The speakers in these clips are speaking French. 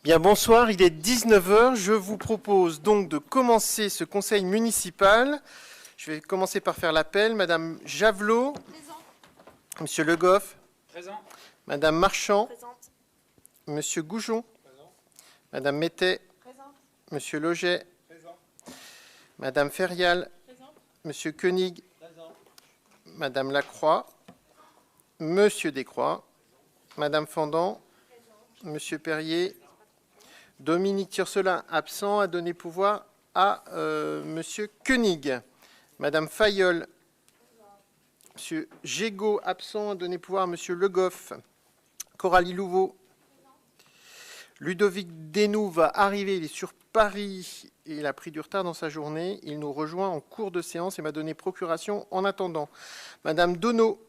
Bien, bonsoir, il est 19 h. Je vous propose donc de commencer ce conseil municipal. Je vais commencer par faire l'appel. Madame Javelot. Présent. Monsieur Le Goff. Présent. Madame Marchand. Présente. Monsieur Goujon. Présent. Madame Mettet. Présente. Monsieur Loget. Présent. Madame Ferial. Présente. Monsieur Koenig. Présent. Madame Lacroix. Monsieur Descroix. Madame Fendant. Monsieur Perrier. Dominique Tiercelin, absent, a donné pouvoir à Monsieur Koenig. Madame Fayolle. Monsieur Gégaud, absent, a donné pouvoir à Monsieur Le Goff. Coralie Louveau. Ludovic Desnoux va arriver, il est sur Paris et il a pris du retard dans sa journée. Il nous rejoint en cours de séance et m'a donné procuration en attendant. Madame Donneau.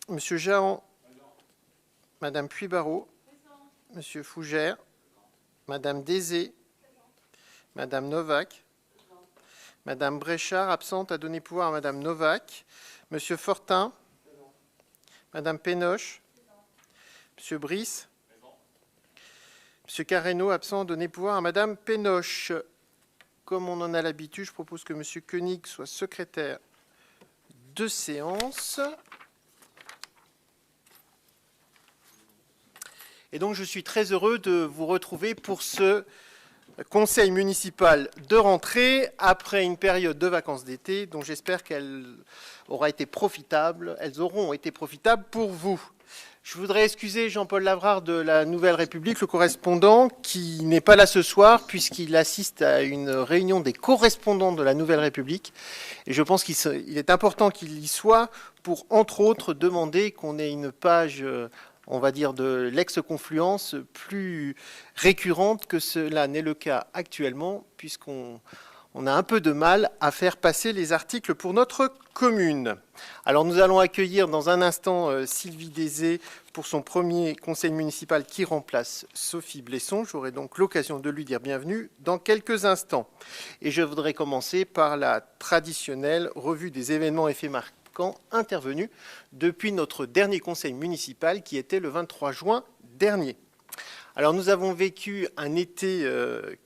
Monsieur Jahan. Madame Puy-Barreau. Monsieur Fougère. Madame Dézé, Madame Novak, Madame Bréchard, absente, a donné pouvoir à Madame Novak, Monsieur Fortin, Madame Pénoche, Monsieur Brice, Monsieur Carreno, absent, a donné pouvoir à Madame Pénoche. Comme on en a l'habitude, je propose que Monsieur Koenig soit secrétaire de séance. Et donc, je suis très heureux de vous retrouver pour ce conseil municipal de rentrée après une période de vacances d'été dont j'espère qu'elles auront été profitables pour vous. Je voudrais excuser Jean-Paul Lavrard de la Nouvelle République, le correspondant, qui n'est pas là ce soir puisqu'il assiste à une réunion des correspondants de la Nouvelle République. Et je pense qu'il est important qu'il y soit pour, entre autres, demander qu'on ait une page on va dire, de l'ex-confluence plus récurrente que cela n'est le cas actuellement, puisqu'on a un peu de mal à faire passer les articles pour notre commune. Alors nous allons accueillir dans un instant Sylvie Dézé pour son premier conseil municipal qui remplace Sophie Blesson. J'aurai donc l'occasion de lui dire bienvenue dans quelques instants. Et je voudrais commencer par la traditionnelle revue des événements et faits marquants intervenu depuis notre dernier conseil municipal qui était le 23 juin dernier. Alors nous avons vécu un été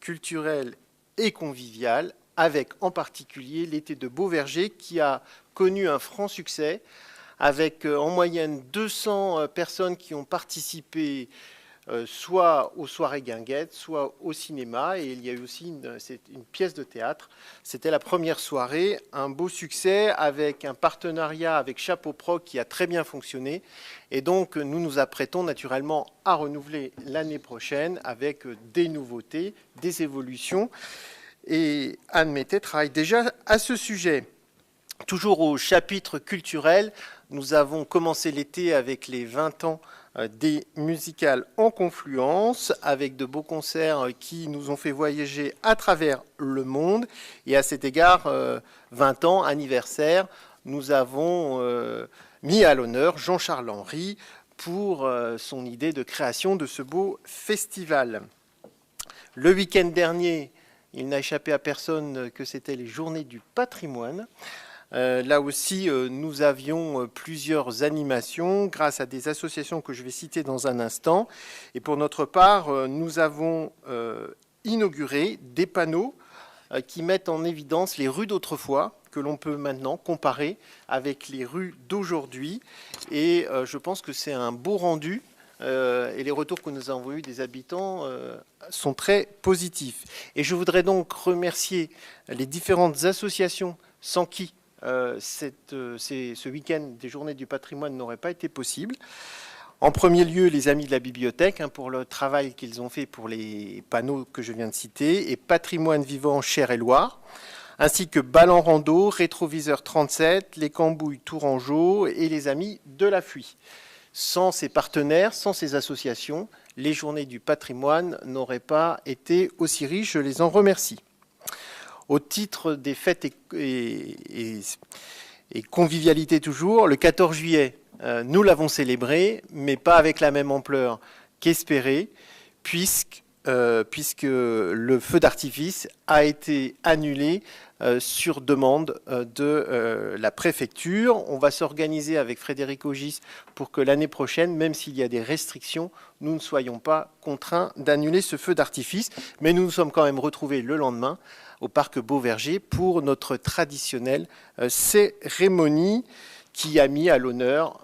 culturel et convivial avec en particulier l'été de Beauverger qui a connu un franc succès avec en moyenne 200 personnes qui ont participé soit aux soirées guinguettes, soit au cinéma. Et il y a eu aussi une pièce de théâtre. C'était la première soirée, un beau succès avec un partenariat avec Chapeau Pro qui a très bien fonctionné. Et donc, nous nous apprêtons naturellement à renouveler l'année prochaine avec des nouveautés, des évolutions. Et Anne Mettet travaille déjà à ce sujet. Toujours au chapitre culturel, nous avons commencé l'été avec les 20 ans des musicales en confluence, avec de beaux concerts qui nous ont fait voyager à travers le monde. Et à cet égard, 20 ans, anniversaire, nous avons mis à l'honneur Jean-Charles Henry pour son idée de création de ce beau festival. Le week-end dernier, il n'a échappé à personne que c'était les Journées du patrimoine. Là aussi, nous avions plusieurs animations grâce à des associations que je vais citer dans un instant. Et pour notre part, nous avons inauguré des panneaux qui mettent en évidence les rues d'autrefois, que l'on peut maintenant comparer avec les rues d'aujourd'hui. Et je pense que c'est un beau rendu. Et les retours que nous avons eus des habitants sont très positifs. Et je voudrais donc remercier les différentes associations sans qui ce week-end des Journées du patrimoine n'aurait pas été possible. En premier lieu, les amis de la bibliothèque pour le travail qu'ils ont fait pour les panneaux que je viens de citer, et Patrimoine vivant Cher et Loire, ainsi que Ballon Rando, Rétroviseur 37, les Cambouilles Tourangeau et les amis de la Fuie. Sans ces partenaires, sans ces associations, les Journées du patrimoine n'auraient pas été aussi riches. Je les en remercie. Au titre des fêtes et convivialité toujours, le 14 juillet, nous l'avons célébré, mais pas avec la même ampleur qu'espéré, puisque puisque le feu d'artifice a été annulé sur demande de la préfecture. On va s'organiser avec Frédéric Ogis pour que l'année prochaine, même s'il y a des restrictions, nous ne soyons pas contraints d'annuler ce feu d'artifice. Mais nous nous sommes quand même retrouvés le lendemain au parc Beauverger pour notre traditionnelle cérémonie qui a mis à l'honneur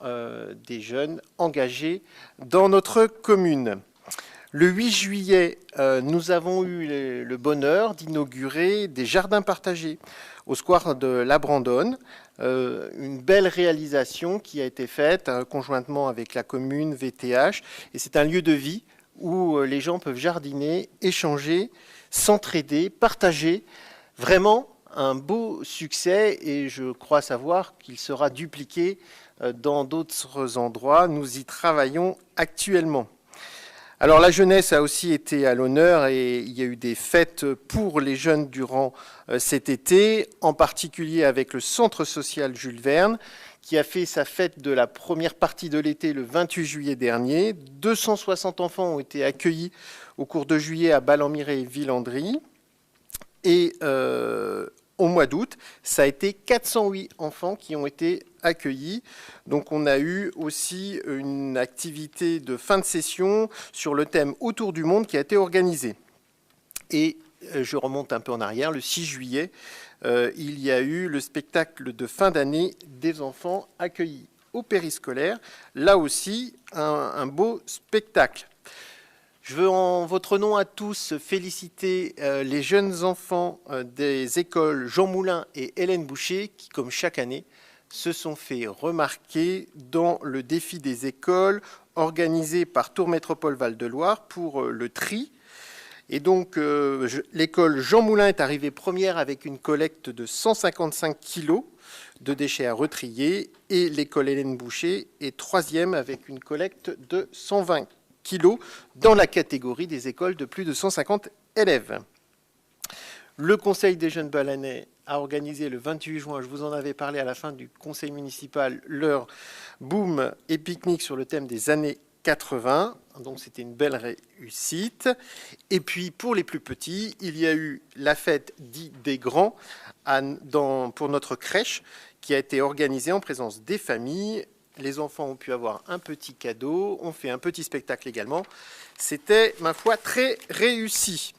des jeunes engagés dans notre commune. Le 8 juillet, nous avons eu le bonheur d'inaugurer des jardins partagés au square de la Brandonne. Une belle réalisation qui a été faite conjointement avec la commune, VTH. Et c'est un lieu de vie où les gens peuvent jardiner, échanger, s'entraider, partager. Vraiment un beau succès et je crois savoir qu'il sera dupliqué dans d'autres endroits. Nous y travaillons actuellement. Alors la jeunesse a aussi été à l'honneur et il y a eu des fêtes pour les jeunes durant cet été, en particulier avec le Centre social Jules Verne, qui a fait sa fête de la première partie de l'été le 28 juillet dernier. 260 enfants ont été accueillis au cours de juillet à Ballambiré et Villandry. Et au mois d'août, ça a été 408 enfants qui ont été accueillis. Donc on a eu aussi une activité de fin de session sur le thème Autour du monde qui a été organisée. Et je remonte un peu en arrière, le 6 juillet, il y a eu le spectacle de fin d'année des enfants accueillis au périscolaire. Là aussi, un beau spectacle. Je veux en votre nom à tous féliciter les jeunes enfants des écoles Jean Moulin et Hélène Boucher qui, comme chaque année, se sont fait remarquer dans le défi des écoles organisé par Tours Métropole Val-de-Loire pour le tri. Et donc, l'école Jean Moulin est arrivée première avec une collecte de 155 kilos de déchets à retrier et l'école Hélène Boucher est troisième avec une collecte de 120 kilos dans la catégorie des écoles de plus de 150 élèves. Le Conseil des jeunes balanais a organisé le 28 juin, je vous en avais parlé à la fin du conseil municipal, leur boom et pique-nique sur le thème des années 80. Donc c'était une belle réussite. Et puis pour les plus petits, il y a eu la fête dite des grands pour notre crèche qui a été organisée en présence des familles. Les enfants ont pu avoir un petit cadeau, on fait un petit spectacle également. C'était, ma foi, très réussi.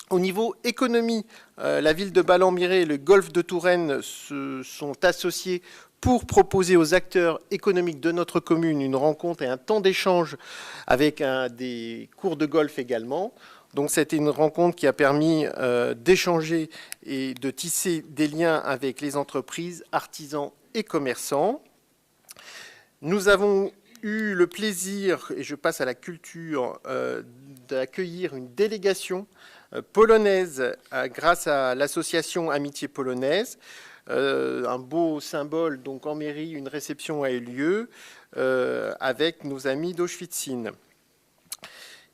Au niveau économie, la ville de Ballambiré et le golfe de Touraine se sont associés pour proposer aux acteurs économiques de notre commune une rencontre et un temps d'échange avec des cours de golf également. Donc c'était une rencontre qui a permis d'échanger et de tisser des liens avec les entreprises, artisans et commerçants. Nous avons eu le plaisir, et je passe à la culture, d'accueillir une délégation polonaise grâce à l'association Amitié Polonaise. Un beau symbole, donc en mairie, une réception a eu lieu avec nos amis d'Auschwitzine.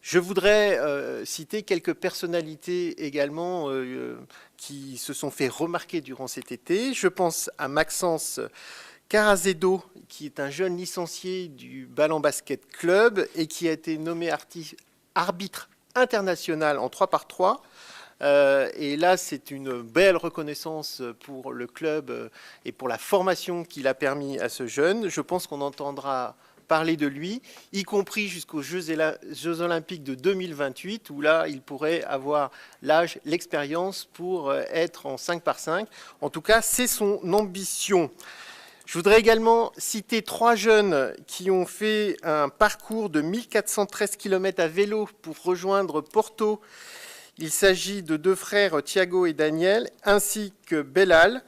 Je voudrais citer quelques personnalités également qui se sont fait remarquer durant cet été. Je pense à Maxence Carazedo, qui est un jeune licencié du Ballon Basket Club et qui a été nommé arbitre international en 3x3. Et là, c'est une belle reconnaissance pour le club et pour la formation qu'il a permis à ce jeune. Je pense qu'on entendra parler de lui, y compris jusqu'aux Jeux Olympiques de 2028, où là, il pourrait avoir l'âge, l'expérience pour être en 5x5. En tout cas, c'est son ambition. Je voudrais également citer 3 jeunes qui ont fait un parcours de 1413 km à vélo pour rejoindre Porto. Il s'agit de 2 frères, Thiago et Daniel, ainsi que Belal,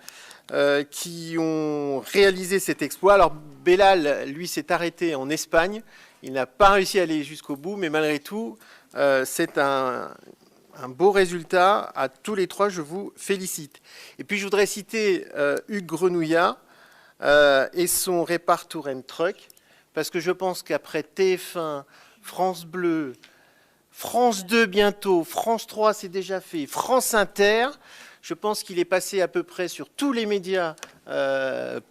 qui ont réalisé cet exploit. Alors Belal, lui, s'est arrêté en Espagne. Il n'a pas réussi à aller jusqu'au bout, mais malgré tout, c'est un beau résultat. À tous les 3, je vous félicite. Et puis je voudrais citer Hugues Grenouillat, et son Répar Touraine Truck, parce que je pense qu'après TF1, France Bleu, France 2 bientôt, France 3 c'est déjà fait, France Inter, je pense qu'il est passé à peu près sur tous les médias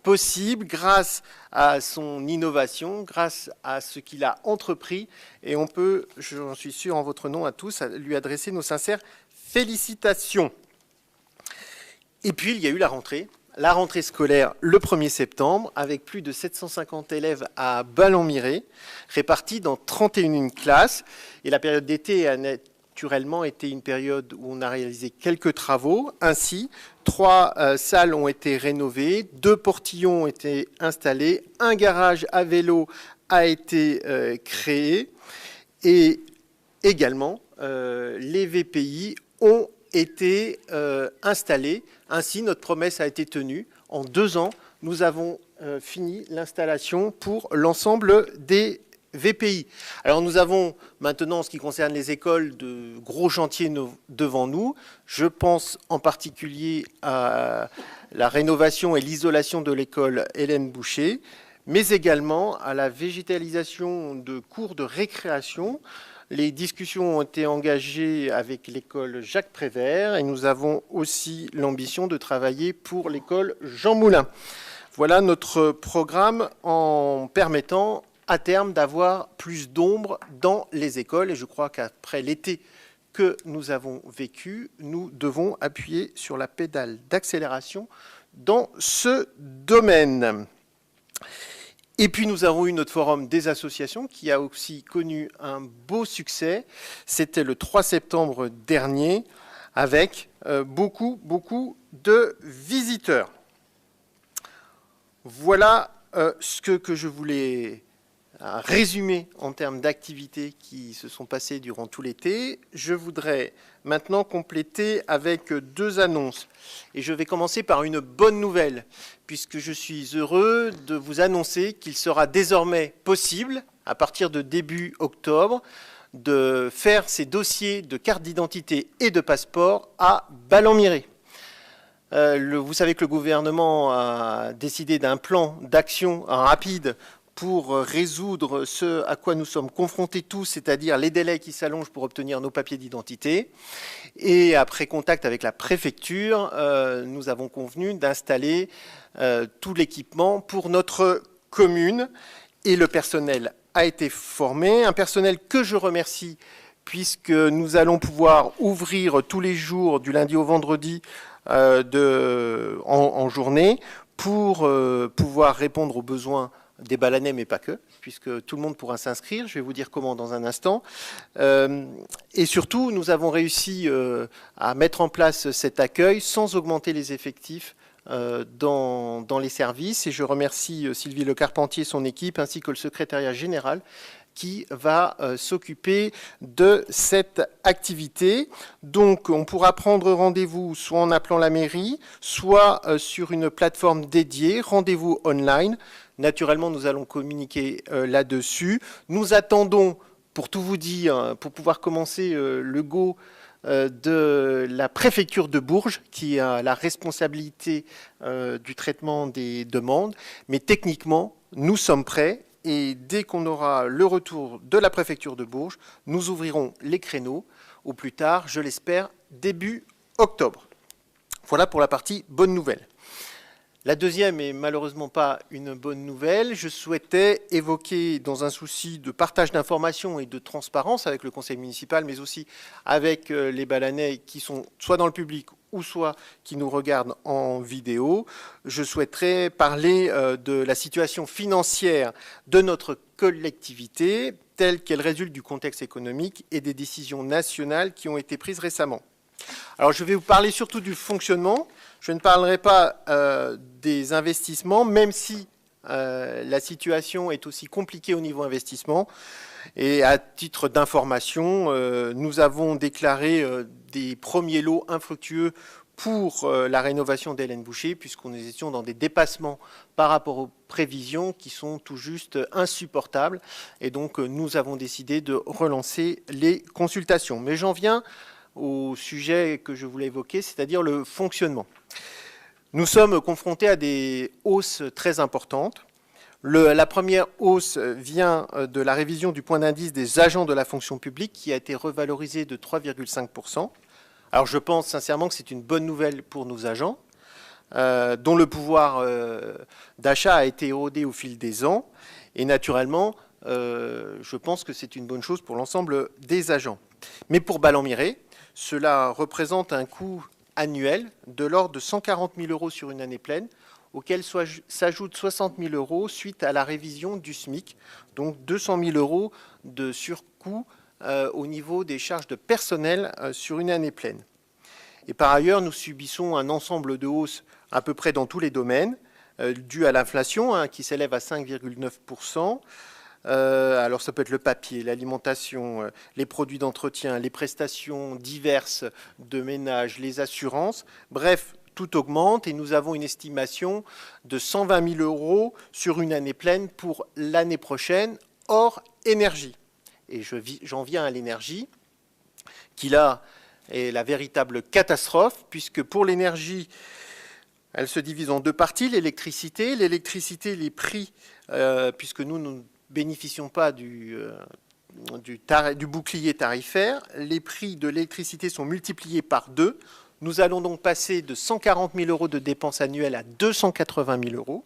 possible grâce à son innovation, grâce à ce qu'il a entrepris. Et on peut, j'en suis sûr en votre nom à tous, lui adresser nos sincères félicitations. Et puis, il y a eu la rentrée scolaire le 1er septembre, avec plus de 750 élèves à Ballon-Miré, répartis dans 31 classes. Et la période d'été a naturellement été une période où on a réalisé quelques travaux. Ainsi, 3 salles ont été rénovées, 2 portillons ont été installés, un garage à vélo a été créé et également les VPI ont été installés. Ainsi, notre promesse a été tenue. En 2 ans, nous avons fini l'installation pour l'ensemble des VPI. Alors nous avons maintenant, en ce qui concerne les écoles, de gros chantiers devant nous. Je pense en particulier à la rénovation et l'isolation de l'école Hélène Boucher, mais également à la végétalisation de cours de récréation. Les discussions ont été engagées avec l'école Jacques Prévert et nous avons aussi l'ambition de travailler pour l'école Jean Moulin. Voilà notre programme en permettant à terme d'avoir plus d'ombre dans les écoles. Et je crois qu'après l'été que nous avons vécu, nous devons appuyer sur la pédale d'accélération dans ce domaine. Et puis nous avons eu notre forum des associations qui a aussi connu un beau succès. C'était le 3 septembre dernier avec beaucoup de visiteurs. Voilà ce que je voulais résumer en termes d'activités qui se sont passées durant tout l'été. Je voudrais maintenant compléter avec 2 annonces. Et je vais commencer par une bonne nouvelle, puisque je suis heureux de vous annoncer qu'il sera désormais possible, à partir de début octobre, de faire ces dossiers de carte d'identité et de passeport à Ballon-Miré. Vous savez que le gouvernement a décidé d'un plan d'action rapide pour résoudre ce à quoi nous sommes confrontés tous, c'est-à-dire les délais qui s'allongent pour obtenir nos papiers d'identité. Et après contact avec la préfecture, nous avons convenu d'installer tout l'équipement pour notre commune. Et le personnel a été formé, un personnel que je remercie, puisque nous allons pouvoir ouvrir tous les jours, du lundi au vendredi, en journée, pour pouvoir répondre aux besoins des Balanais, mais pas que, puisque tout le monde pourra s'inscrire. Je vais vous dire comment dans un instant. Et surtout, nous avons réussi à mettre en place cet accueil sans augmenter les effectifs dans les services. Et je remercie Sylvie Le Carpentier et son équipe, ainsi que le secrétariat général, qui va s'occuper de cette activité. Donc, on pourra prendre rendez-vous soit en appelant la mairie, soit sur une plateforme dédiée, rendez-vous online. Naturellement, nous allons communiquer là-dessus. Nous attendons, pour tout vous dire, pour pouvoir commencer le go de la préfecture de Bourges, qui a la responsabilité du traitement des demandes. Mais techniquement, nous sommes prêts. Et dès qu'on aura le retour de la préfecture de Bourges, nous ouvrirons les créneaux au plus tard, je l'espère, début octobre. Voilà pour la partie bonne nouvelle. La deuxième est malheureusement pas une bonne nouvelle. Je souhaitais évoquer, dans un souci de partage d'informations et de transparence avec le conseil municipal, mais aussi avec les Balanais qui sont soit dans le public ou soit qui nous regardent en vidéo, je souhaiterais parler de la situation financière de notre collectivité telle qu'elle résulte du contexte économique et des décisions nationales qui ont été prises récemment. Alors je vais vous parler surtout du fonctionnement. Je ne parlerai pas des investissements, même si la situation est aussi compliquée au niveau investissement. Et à titre d'information, nous avons déclaré des premiers lots infructueux pour la rénovation d'Hélène Boucher, puisqu'on étions dans des dépassements par rapport aux prévisions qui sont tout juste insupportables. Et donc, nous avons décidé de relancer les consultations. Mais j'en viens au sujet que je voulais évoquer, c'est-à-dire le fonctionnement. Nous sommes confrontés à des hausses très importantes. La première hausse vient de la révision du point d'indice des agents de la fonction publique qui a été revalorisé de 3,5%. Alors je pense sincèrement que c'est une bonne nouvelle pour nos agents. dont le pouvoir d'achat a été érodé au fil des ans. Et naturellement, je pense que c'est une bonne chose pour l'ensemble des agents. Mais pour Ballon-Miré, cela représente un coût annuel de l'ordre de 140 000 € sur une année pleine, auquel s'ajoutent 60 000 € suite à la révision du SMIC, donc 200 000 € de surcoût au niveau des charges de personnel sur une année pleine. Et par ailleurs, nous subissons un ensemble de hausses à peu près dans tous les domaines, dues à l'inflation, qui s'élève à 5,9%. Alors ça peut être le papier, l'alimentation, les produits d'entretien, les prestations diverses de ménage, les assurances. Bref, tout augmente et nous avons une estimation de 120 000 € sur une année pleine pour l'année prochaine, hors énergie. Et j'en viens à l'énergie, qui là est la véritable catastrophe, puisque pour l'énergie, elle se divise en deux parties, l'électricité. L'électricité, les prix, puisque nous ne bénéficions pas du bouclier tarifaire, les prix de l'électricité sont multipliés par 2. Nous allons donc passer de 140 000 € de dépenses annuelles à 280 000 €.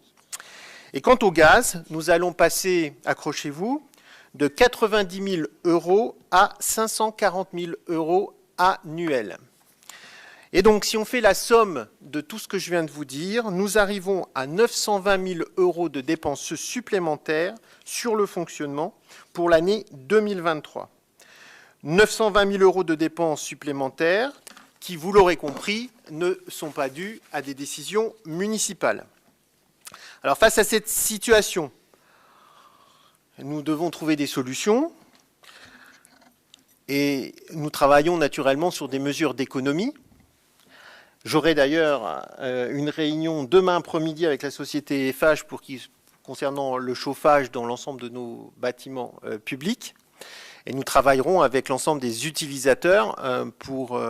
Et quant au gaz, nous allons passer, accrochez-vous, de 90 000 € à 540 000 € annuels. Et donc, si on fait la somme de tout ce que je viens de vous dire, nous arrivons à 920 000 € de dépenses supplémentaires sur le fonctionnement pour l'année 2023. 920 000 € de dépenses supplémentaires qui, vous l'aurez compris, ne sont pas dues à des décisions municipales. Alors, face à cette situation, nous devons trouver des solutions et nous travaillons naturellement sur des mesures d'économie. J'aurai d'ailleurs une réunion demain après-midi avec la société FH concernant le chauffage dans l'ensemble de nos bâtiments publics. Et nous travaillerons avec l'ensemble des utilisateurs pour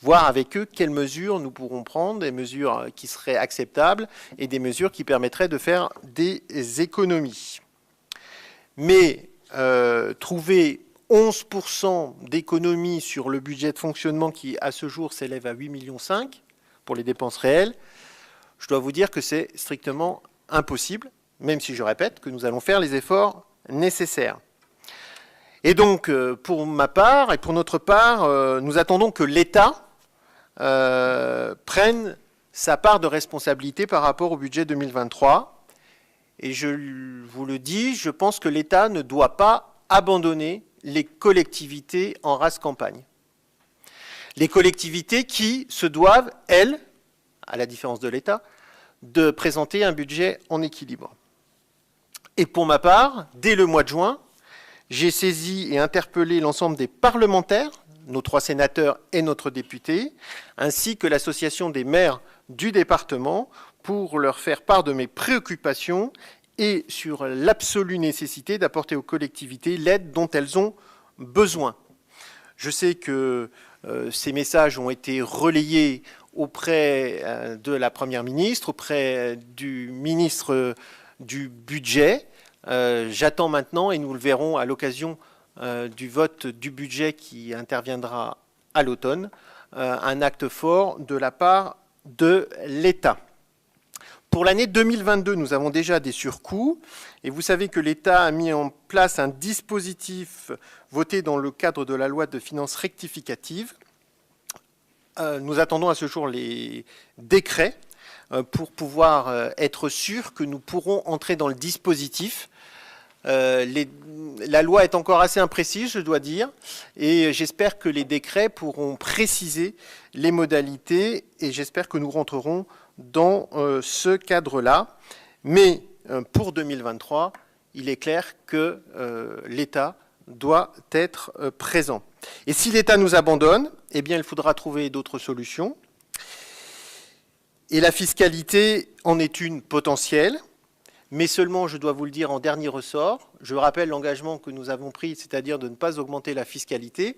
voir avec eux quelles mesures nous pourrons prendre, des mesures qui seraient acceptables et des mesures qui permettraient de faire des économies. Mais trouver 11% d'économie sur le budget de fonctionnement qui, à ce jour, s'élève à 8,5 millions pour les dépenses réelles, je dois vous dire que c'est strictement impossible, même si je répète que nous allons faire les efforts nécessaires. Et donc, pour ma part et pour notre part, nous attendons que l'État prenne sa part de responsabilité par rapport au budget 2023. Et je vous le dis, je pense que l'État ne doit pas abandonner les collectivités en rase campagne. Les collectivités qui se doivent, elles, à la différence de l'État, de présenter un budget en équilibre. Et pour ma part, dès le mois de juin, j'ai saisi et interpellé l'ensemble des parlementaires, nos 3 sénateurs et notre député, ainsi que l'association des maires du département, pour leur faire part de mes préoccupations et sur l'absolue nécessité d'apporter aux collectivités l'aide dont elles ont besoin. Je sais que ces messages ont été relayés auprès de la Première ministre, auprès du ministre du Budget. J'attends maintenant, et nous le verrons à l'occasion du vote du budget qui interviendra à l'automne, un acte fort de la part de l'État. Pour l'année 2022, nous avons déjà des surcoûts et vous savez que l'État a mis en place un dispositif voté dans le cadre de la loi de finances rectificative. Nous attendons à ce jour les décrets pour pouvoir être sûrs que nous pourrons entrer dans le dispositif. La loi est encore assez imprécise, je dois dire, et j'espère que les décrets pourront préciser les modalités et j'espère que nous rentrerons dans ce cadre-là. Mais pour 2023, il est clair que l'État doit être présent. Et si l'État nous abandonne, eh bien, il faudra trouver d'autres solutions. Et la fiscalité en est une potentielle, mais seulement, je dois vous le dire, en dernier ressort. Je rappelle l'engagement que nous avons pris, c'est-à-dire de ne pas augmenter la fiscalité.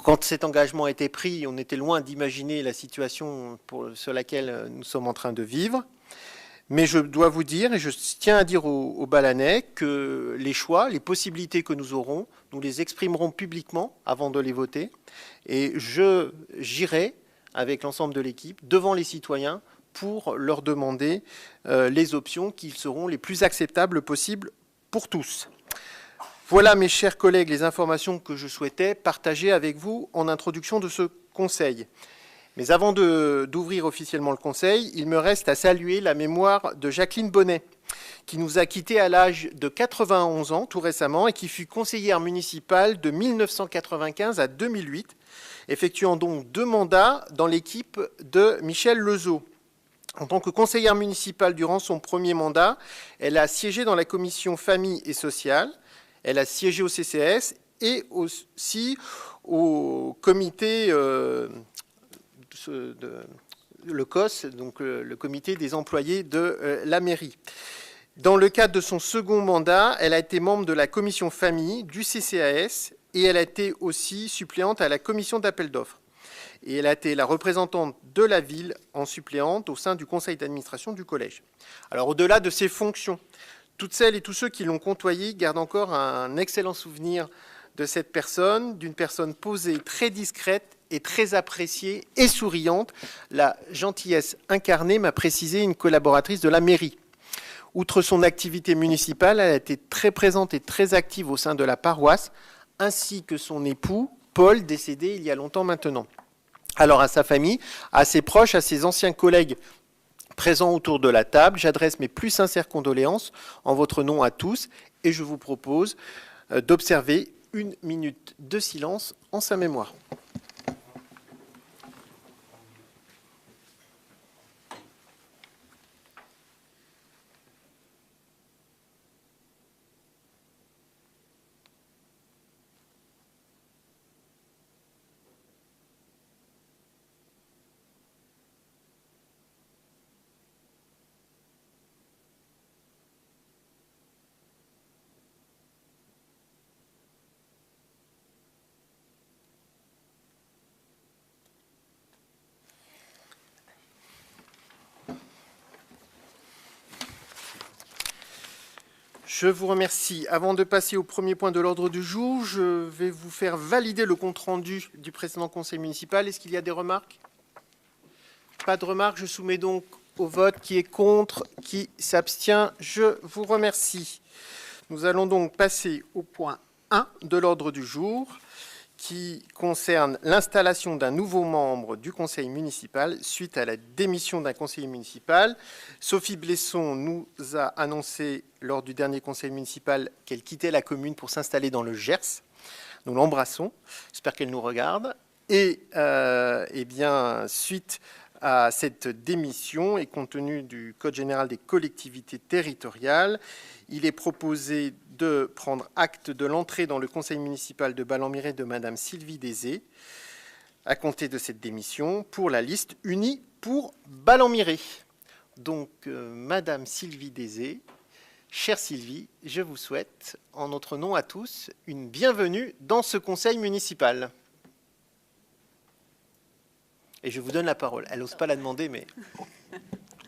Quand cet engagement a été pris, on était loin d'imaginer la situation sur laquelle nous sommes en train de vivre. Mais je dois vous dire, et je tiens à dire aux Balanais, que les choix, les possibilités que nous aurons, nous les exprimerons publiquement avant de les voter. Et j'irai avec l'ensemble de l'équipe, devant les citoyens, pour leur demander les options qui seront les plus acceptables possibles pour tous. Voilà, mes chers collègues, les informations que je souhaitais partager avec vous en introduction de ce conseil. Mais avant d'ouvrir officiellement le conseil, il me reste à saluer la mémoire de Jacqueline Bonnet, qui nous a quittés à l'âge de 91 ans, tout récemment, et qui fut conseillère municipale de 1995 à 2008, effectuant donc 2 mandats dans l'équipe de Michel Lezeau. En tant que conseillère municipale durant son premier mandat, elle a siégé dans la commission famille et sociale, elle a siégé au CCAS et aussi au comité le COS, donc le comité des employés de la mairie. Dans le cadre de son second mandat, elle a été membre de la commission famille du CCAS et elle a été aussi suppléante à la commission d'appel d'offres. Et elle a été la représentante de la ville en suppléante au sein du conseil d'administration du collège. Alors au-delà de ses fonctions, toutes celles et tous ceux qui l'ont côtoyée gardent encore un excellent souvenir de cette personne, d'une personne posée, très discrète et très appréciée et souriante. La gentillesse incarnée, m'a précisé une collaboratrice de la mairie. Outre son activité municipale, elle a été très présente et très active au sein de la paroisse, ainsi que son époux, Paul, décédé il y a longtemps maintenant. Alors à sa famille, à ses proches, à ses anciens collègues présents autour de la table, j'adresse mes plus sincères condoléances en votre nom à tous et je vous propose d'observer 1 minute de silence en sa mémoire. Je vous remercie. Avant de passer au premier point de l'ordre du jour, je vais vous faire valider le compte-rendu du précédent conseil municipal. Est-ce qu'il y a des remarques? Pas de remarques. Je soumets donc au vote qui est contre, qui s'abstient. Je vous remercie. Nous allons donc passer au point 1 de l'ordre du jour, qui concerne l'installation d'un nouveau membre du conseil municipal suite à la démission d'un conseiller municipal. Sophie Blesson nous a annoncé lors du dernier conseil municipal qu'elle quittait la commune pour s'installer dans le Gers. Nous l'embrassons, j'espère qu'elle nous regarde. Et bien, suite à cette démission et compte tenu du Code général des collectivités territoriales, il est proposé de prendre acte de l'entrée dans le conseil municipal de Ballon-Miret de Madame Sylvie Desé, à compter de cette démission, pour la liste unie pour Ballon-Miret. Donc, Madame Sylvie Desé, chère Sylvie, je vous souhaite, en notre nom à tous, une bienvenue dans ce conseil municipal. Et je vous donne la parole. Elle n'ose pas la demander, mais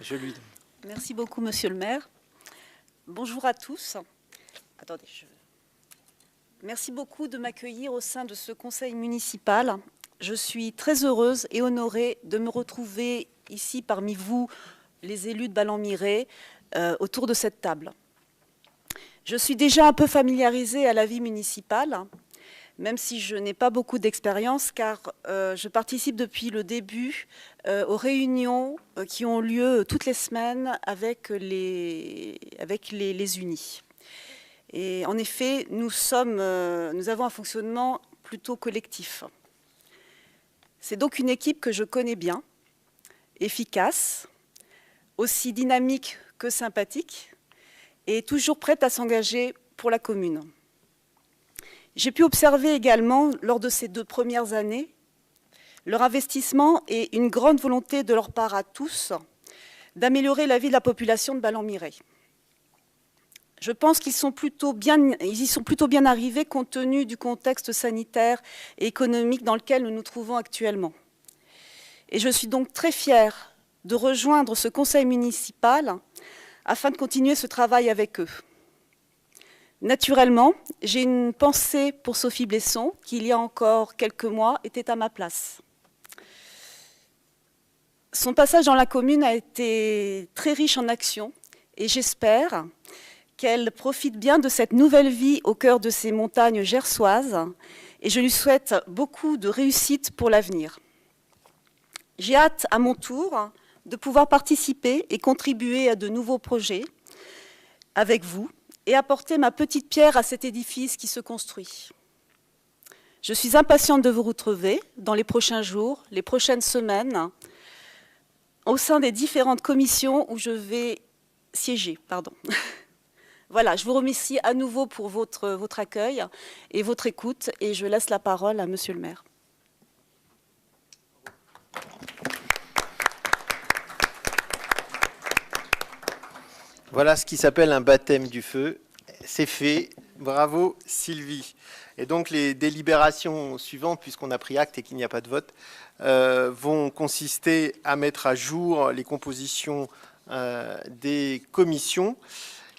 je lui donne. Merci beaucoup, Monsieur le maire. Bonjour à tous. Attendez, Merci beaucoup de m'accueillir au sein de ce conseil municipal. Je suis très heureuse et honorée de me retrouver ici parmi vous, les élus de Ballon-Miret, autour de cette table. Je suis déjà un peu familiarisée à la vie municipale, même si je n'ai pas beaucoup d'expérience, car je participe depuis le début aux réunions qui ont lieu toutes les semaines avec les unis. Et en effet, nous avons un fonctionnement plutôt collectif. C'est donc une équipe que je connais bien, efficace, aussi dynamique que sympathique, et toujours prête à s'engager pour la commune. J'ai pu observer également, lors de ces 2 premières années, leur investissement et une grande volonté de leur part à tous d'améliorer la vie de la population de Ballon-Miret. Je pense qu'ils y sont plutôt bien arrivés compte tenu du contexte sanitaire et économique dans lequel nous nous trouvons actuellement. Et je suis donc très fière de rejoindre ce conseil municipal afin de continuer ce travail avec eux. Naturellement, j'ai une pensée pour Sophie Blesson, qui il y a encore quelques mois était à ma place. Son passage dans la commune a été très riche en actions et j'espère qu'elle profite bien de cette nouvelle vie au cœur de ces montagnes gersoises et je lui souhaite beaucoup de réussite pour l'avenir. J'ai hâte à mon tour de pouvoir participer et contribuer à de nouveaux projets avec vous et apporter ma petite pierre à cet édifice qui se construit. Je suis impatiente de vous retrouver dans les prochains jours, les prochaines semaines, au sein des différentes commissions où je vais siéger. Voilà, je vous remercie à nouveau pour votre accueil et votre écoute et je laisse la parole à Monsieur le maire. Voilà ce qui s'appelle un baptême du feu. C'est fait. Bravo Sylvie. Et donc les délibérations suivantes, puisqu'on a pris acte et qu'il n'y a pas de vote, vont consister à mettre à jour les compositions des commissions.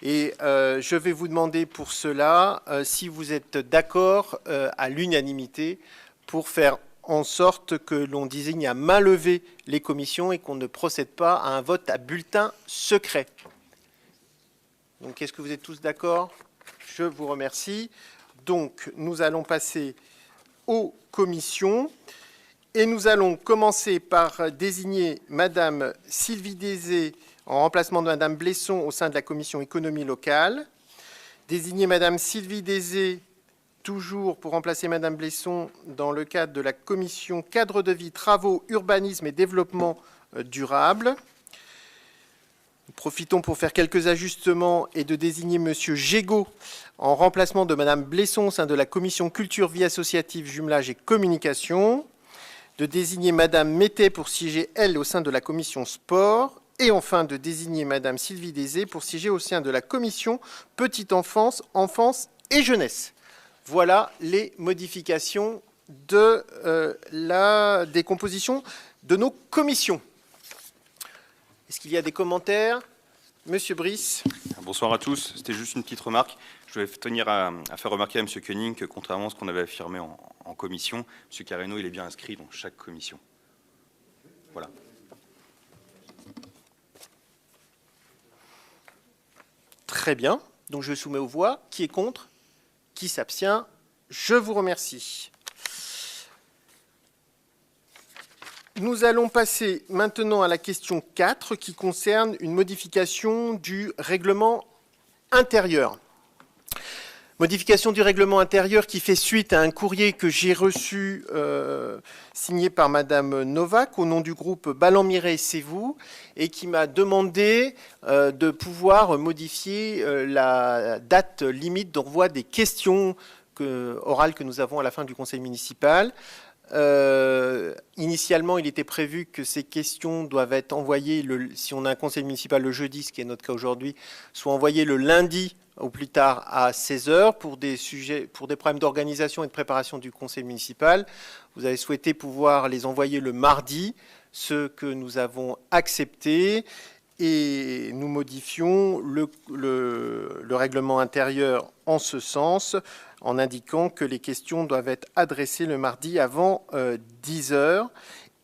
Et je vais vous demander pour cela si vous êtes d'accord à l'unanimité pour faire en sorte que l'on désigne à main levée les commissions et qu'on ne procède pas à un vote à bulletin secret. Donc, est-ce que vous êtes tous d'accord? Je vous remercie. Donc, nous allons passer aux commissions. Et nous allons commencer par désigner Madame Sylvie Dézé en remplacement de Madame Blesson au sein de la commission économie locale. Désigner Madame Sylvie Dézé, toujours pour remplacer Madame Blesson, dans le cadre de la commission cadre de vie, travaux, urbanisme et développement durable. Nous profitons pour faire quelques ajustements et de désigner Monsieur Gégaud en remplacement de Madame Blesson au sein de la commission culture, vie associative, jumelage et communication. De désigner Madame Mété pour siéger, elle, au sein de la commission sport. Et enfin, de désigner Madame Sylvie Dézé pour siéger au sein de la commission petite enfance, enfance et jeunesse. Voilà les modifications de des compositions de nos commissions. Est-ce qu'il y a des commentaires? Monsieur Brice. Bonsoir à tous. C'était juste une petite remarque. Je vais tenir à faire remarquer à M. Koenig que, contrairement à ce qu'on avait affirmé en commission, M. Carreno, il est bien inscrit dans chaque commission. Voilà. Très bien. Donc je soumets aux voix. Qui est contre? Qui s'abstient? Je vous remercie. Nous allons passer maintenant à la question 4 qui concerne une modification du règlement intérieur. Modification du règlement intérieur qui fait suite à un courrier que j'ai reçu signé par Madame Novak au nom du groupe Ballan-Mireille C'est vous et qui m'a demandé de pouvoir modifier la date limite d'envoi des questions orales que nous avons à la fin du conseil municipal. Initialement, il était prévu que ces questions doivent être envoyées, si on a un conseil municipal le jeudi, ce qui est notre cas aujourd'hui, soit envoyées le lundi au plus tard à 16h pour des problèmes d'organisation et de préparation du conseil municipal. Vous avez souhaité pouvoir les envoyer le mardi, ce que nous avons accepté. Et nous modifions le règlement intérieur en ce sens, en indiquant que les questions doivent être adressées le mardi avant 10h.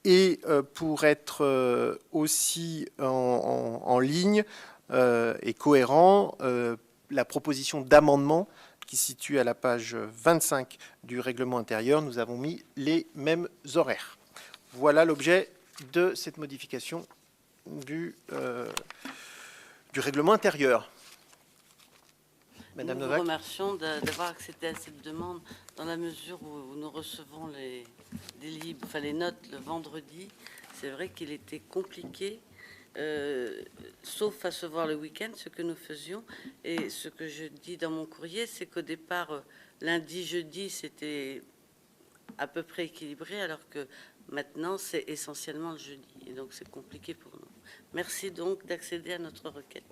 Et pour être aussi en ligne et cohérent, la proposition d'amendement qui se situe à la page 25 du règlement intérieur, nous avons mis les mêmes horaires. Voilà l'objet de cette modification du règlement intérieur. Madame Novak. Nous vous remercions d'avoir accédé à cette demande dans la mesure où nous recevons les notes le vendredi. C'est vrai qu'il était compliqué, sauf à se voir le week-end, ce que nous faisions. Et ce que je dis dans mon courrier, c'est qu'au départ, lundi, jeudi, c'était à peu près équilibré, alors que maintenant, c'est essentiellement le jeudi. Et donc, c'est compliqué pour nous. Merci donc d'accéder à notre requête.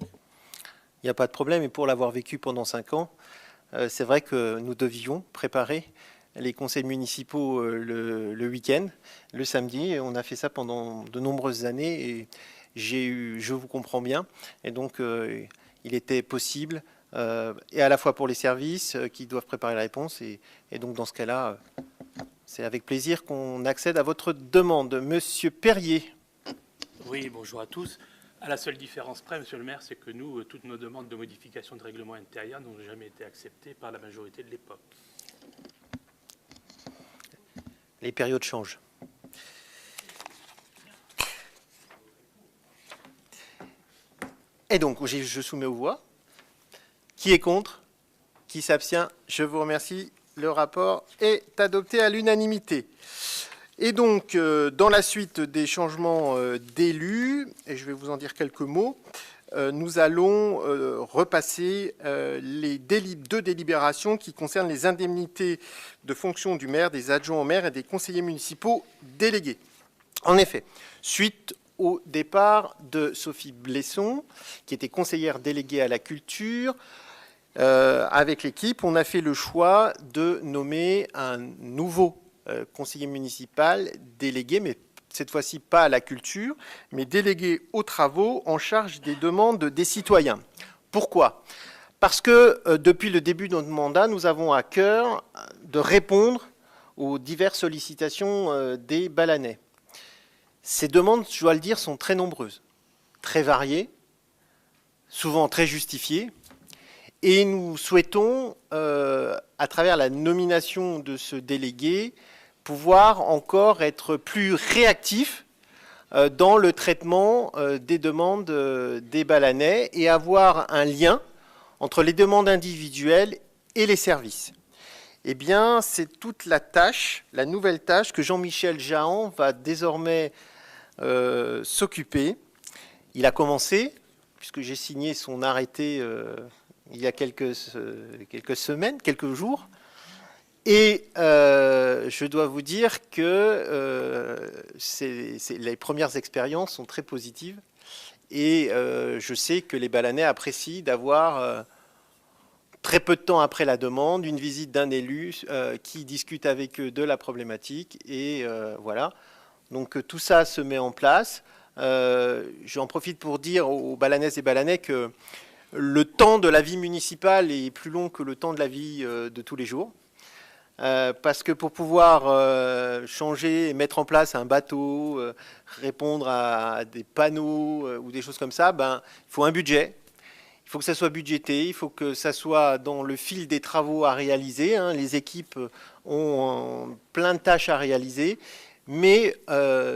Il n'y a pas de problème. Et pour l'avoir vécu pendant 5 ans, c'est vrai que nous devions préparer les conseils municipaux le week-end, le samedi. Et on a fait ça pendant de nombreuses années. Et je vous comprends bien. Et donc, il était possible, et à la fois pour les services qui doivent préparer la réponse. Et donc, dans ce cas-là, c'est avec plaisir qu'on accède à votre demande. Monsieur Perrier. Oui, bonjour à tous. À la seule différence près, Monsieur le maire, c'est que nous, toutes nos demandes de modification de règlement intérieur n'ont jamais été acceptées par la majorité de l'époque. Les périodes changent. Et donc, je soumets aux voix. Qui est contre? Qui s'abstient? Je vous remercie. Le rapport est adopté à l'unanimité. Et donc, dans la suite des changements d'élus, et je vais vous en dire quelques mots, nous allons repasser les deux délibérations qui concernent les indemnités de fonction du maire, des adjoints au maire et des conseillers municipaux délégués. En effet, suite au départ de Sophie Blesson, qui était conseillère déléguée à la culture, avec l'équipe, on a fait le choix de nommer un nouveau conseiller municipal délégué, mais cette fois-ci pas à la culture, mais délégué aux travaux en charge des demandes des citoyens. Pourquoi? Parce que depuis le début de notre mandat, nous avons à cœur de répondre aux diverses sollicitations des Balanais. Ces demandes, je dois le dire, sont très nombreuses, très variées, souvent très justifiées. Et nous souhaitons, à travers la nomination de ce délégué, pouvoir encore être plus réactifs dans le traitement des demandes des Balanais et avoir un lien entre les demandes individuelles et les services. Eh bien, c'est toute la tâche, la nouvelle tâche que Jean-Michel Jahan va désormais s'occuper. Il a commencé, puisque j'ai signé son arrêté il y a quelques semaines, quelques jours. Et je dois vous dire que les premières expériences sont très positives. Et je sais que les Balanais apprécient d'avoir, très peu de temps après la demande, une visite d'un élu qui discute avec eux de la problématique. Et voilà. Donc tout ça se met en place. J'en profite pour dire aux Balanaises et Balanais que le temps de la vie municipale est plus long que le temps de la vie de tous les jours. Parce que pour pouvoir changer et mettre en place un bateau, répondre à des panneaux ou des choses comme ça, il faut un budget. Il faut que ça soit budgété, il faut que ça soit dans le fil des travaux à réaliser. Les équipes ont plein de tâches à réaliser. Mais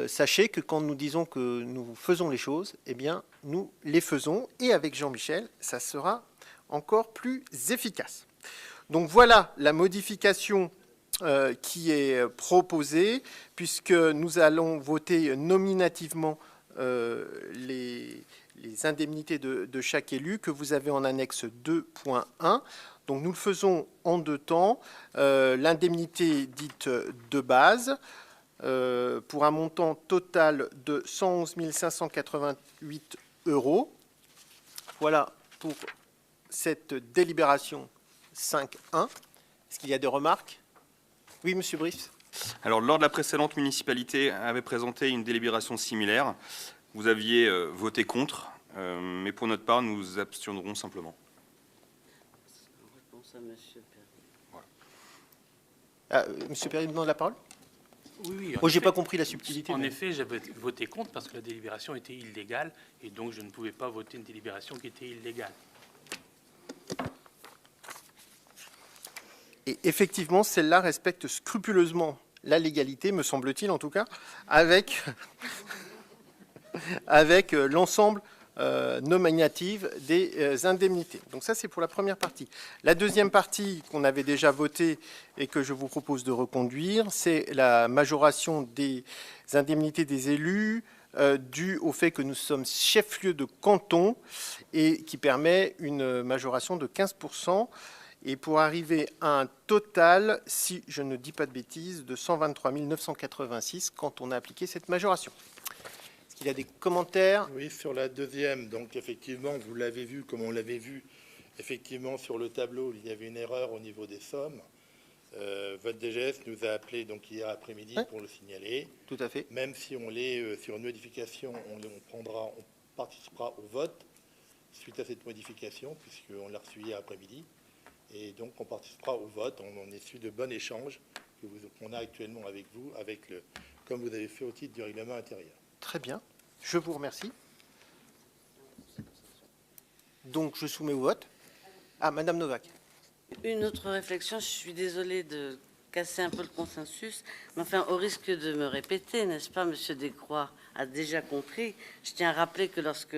sachez que quand nous disons que nous faisons les choses, eh bien, nous les faisons. Et avec Jean-Michel, ça sera encore plus efficace. Donc voilà la modification qui est proposée, puisque nous allons voter nominativement les indemnités de chaque élu que vous avez en annexe 2.1. Donc nous le faisons en deux temps. L'indemnité dite de base, pour un montant total de 111 588 €. Voilà pour cette délibération 5.1. Est-ce qu'il y a des remarques? Oui, Monsieur Brice. Alors, lors de la précédente municipalité avait présenté une délibération similaire. Vous aviez voté contre, mais pour notre part, nous nous abstiendrons simplement. En réponse à Monsieur Perry. Monsieur Perry demande la parole. Oui, Moi, j'ai pas compris la subtilité. En effet, j'avais voté contre parce que la délibération était illégale et donc je ne pouvais pas voter une délibération qui était illégale. Et effectivement, celle-là respecte scrupuleusement la légalité, me semble-t-il en tout cas, avec l'ensemble nominatif des indemnités. Donc ça, c'est pour la première partie. La deuxième partie qu'on avait déjà votée et que je vous propose de reconduire, c'est la majoration des indemnités des élus due au fait que nous sommes chef-lieu de canton et qui permet une majoration de 15%. Et pour arriver à un total, si je ne dis pas de bêtises, de 123 986 quand on a appliqué cette majoration. Est-ce qu'il y a des commentaires? Oui, sur la deuxième, donc effectivement, vous l'avez vu, comme on l'avait vu, effectivement, sur le tableau, il y avait une erreur au niveau des sommes. Votre DGS nous a appelé donc hier après-midi pour le signaler. Tout à fait. Même si on l'est sur une modification, on participera au vote suite à cette modification, puisqu'on l'a reçu hier après-midi. Et donc, on participera au vote. On est issu de bons échanges qu'on a actuellement avec vous, comme vous avez fait au titre du règlement intérieur. Très bien. Je vous remercie. Donc, je soumets au vote. Ah, Madame Novak. Une autre réflexion, je suis désolée de casser un peu le consensus, mais enfin, au risque de me répéter, n'est-ce pas, Monsieur Descroix a déjà compris, je tiens à rappeler que lorsque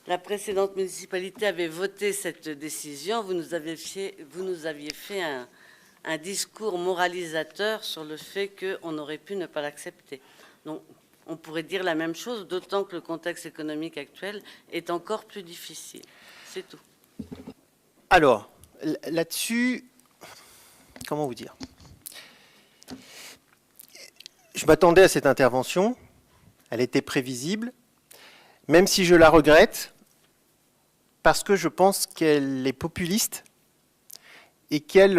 la précédente municipalité avait voté cette décision, vous nous aviez fait un discours moralisateur sur le fait qu'on aurait pu ne pas l'accepter. Donc, on pourrait dire la même chose, d'autant que le contexte économique actuel est encore plus difficile. C'est tout. Alors, là-dessus, comment vous dire? Je m'attendais à cette intervention, elle était prévisible, même si je la regrette, parce que je pense qu'elle est populiste et qu'elle,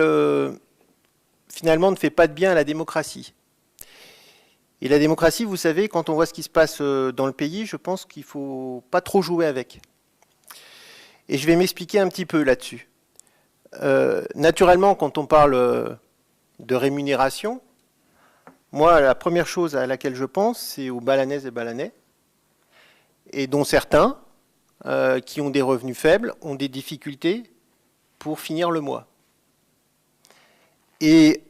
finalement, ne fait pas de bien à la démocratie. Et la démocratie, vous savez, quand on voit ce qui se passe dans le pays, je pense qu'il ne faut pas trop jouer avec. Et je vais m'expliquer un petit peu là-dessus. Naturellement, quand on parle de rémunération, moi, la première chose à laquelle je pense, c'est aux balanaises et balanais, et dont certains, qui ont des revenus faibles, ont des difficultés pour finir le mois. Et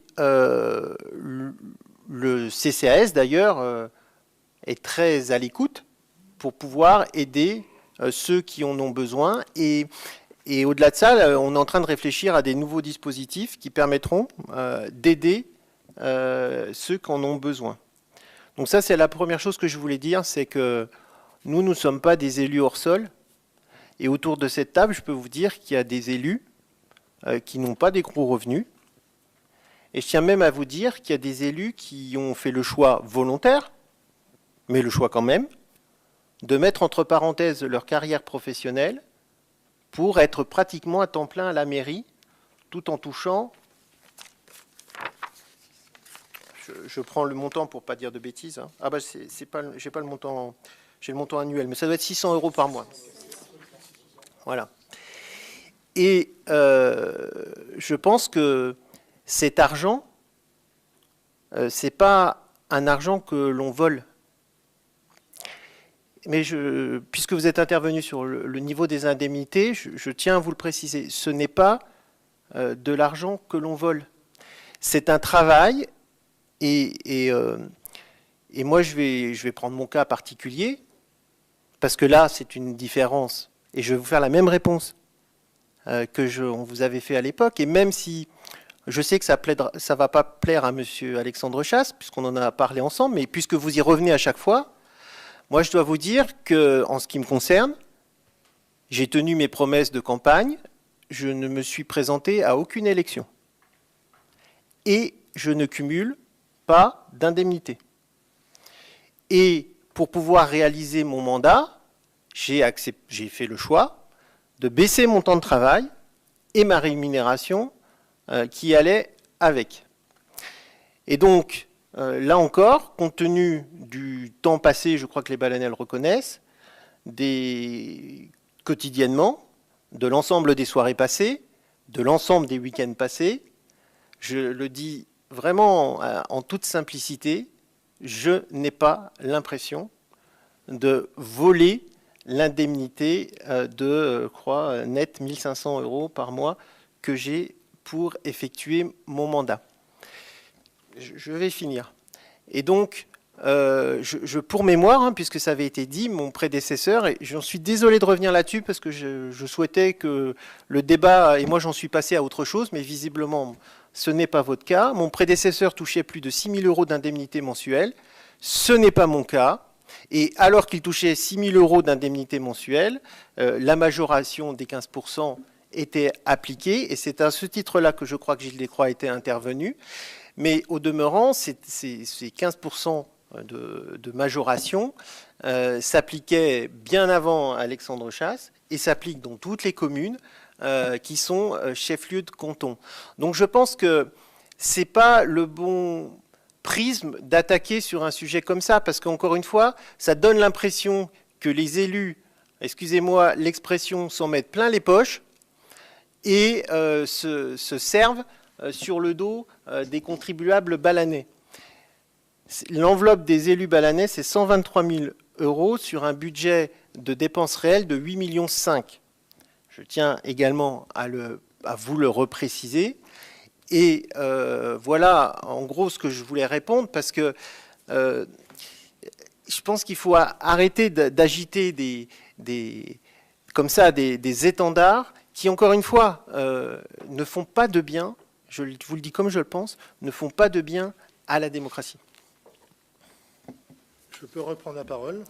le CCAS, d'ailleurs, est très à l'écoute pour pouvoir aider ceux qui en ont besoin. Et au-delà de ça, on est en train de réfléchir à des nouveaux dispositifs qui permettront d'aider ceux qui en ont besoin. Donc ça, c'est la première chose que je voulais dire, c'est que nous ne sommes pas des élus hors sol. Et autour de cette table, je peux vous dire qu'il y a des élus qui n'ont pas des gros revenus. Et je tiens même à vous dire qu'il y a des élus qui ont fait le choix volontaire, mais le choix quand même, de mettre entre parenthèses leur carrière professionnelle pour être pratiquement à temps plein à la mairie, tout en touchant, je prends le montant pour ne pas dire de bêtises, hein. Ah bah j'ai pas le montant, j'ai le montant annuel, mais ça doit être 600 € par mois. Voilà. Et je pense que cet argent, ce n'est pas un argent que l'on vole. Mais puisque vous êtes intervenu sur le niveau des indemnités, je tiens à vous le préciser. Ce n'est pas de l'argent que l'on vole. C'est un travail, et moi je vais prendre mon cas particulier, parce que là c'est une différence, et je vais vous faire la même réponse on vous avait fait à l'époque, et même si je sais que ça ne va pas plaire à M. Alexandre Chasse, puisqu'on en a parlé ensemble, mais puisque vous y revenez à chaque fois, moi je dois vous dire qu'en ce qui me concerne, j'ai tenu mes promesses de campagne, je ne me suis présenté à aucune élection. Et je ne cumule pas d'indemnité. Et pour pouvoir réaliser mon mandat, j'ai fait le choix de baisser mon temps de travail et ma rémunération qui allait avec. Et donc, là encore, compte tenu du temps passé, je crois que les balanais le reconnaissent, quotidiennement, de l'ensemble des soirées passées, de l'ensemble des week-ends passés, je le dis vraiment en toute simplicité, je n'ai pas l'impression de voler l'indemnité de, je crois, net 1 500 € par mois que j'ai pour effectuer mon mandat. Je vais finir. Et donc, pour mémoire, hein, puisque ça avait été dit, mon prédécesseur, et j'en suis désolé de revenir là-dessus parce que je souhaitais que le débat, et moi j'en suis passé à autre chose, mais visiblement ce n'est pas votre cas. Mon prédécesseur touchait plus de 6 000 € d'indemnité mensuelle. Ce n'est pas mon cas. Et alors qu'il touchait 6 000 € d'indemnité mensuelle, la majoration des 15% était appliquée. Et c'est à ce titre-là que je crois que Gilles Descroix était intervenu. Mais au demeurant, ces 15% de majoration s'appliquaient bien avant Alexandre Chasse et s'appliquent dans toutes les communes qui sont chefs-lieux de canton. Donc je pense que ce n'est pas le bon prisme d'attaquer sur un sujet comme ça, parce qu'encore une fois, ça donne l'impression que les élus, excusez-moi l'expression, s'en mettent plein les poches et se servent sur le dos des contribuables balanais. L'enveloppe des élus balanais, c'est 123 000 € sur un budget de dépenses réelles de 8,5 millions. Je tiens également à vous le repréciser. Et voilà, en gros, ce que je voulais répondre, parce que je pense qu'il faut arrêter d'agiter comme ça des étendards qui, encore une fois, ne font pas de bien, je vous le dis comme je le pense, ne font pas de bien à la démocratie. Je peux reprendre la parole.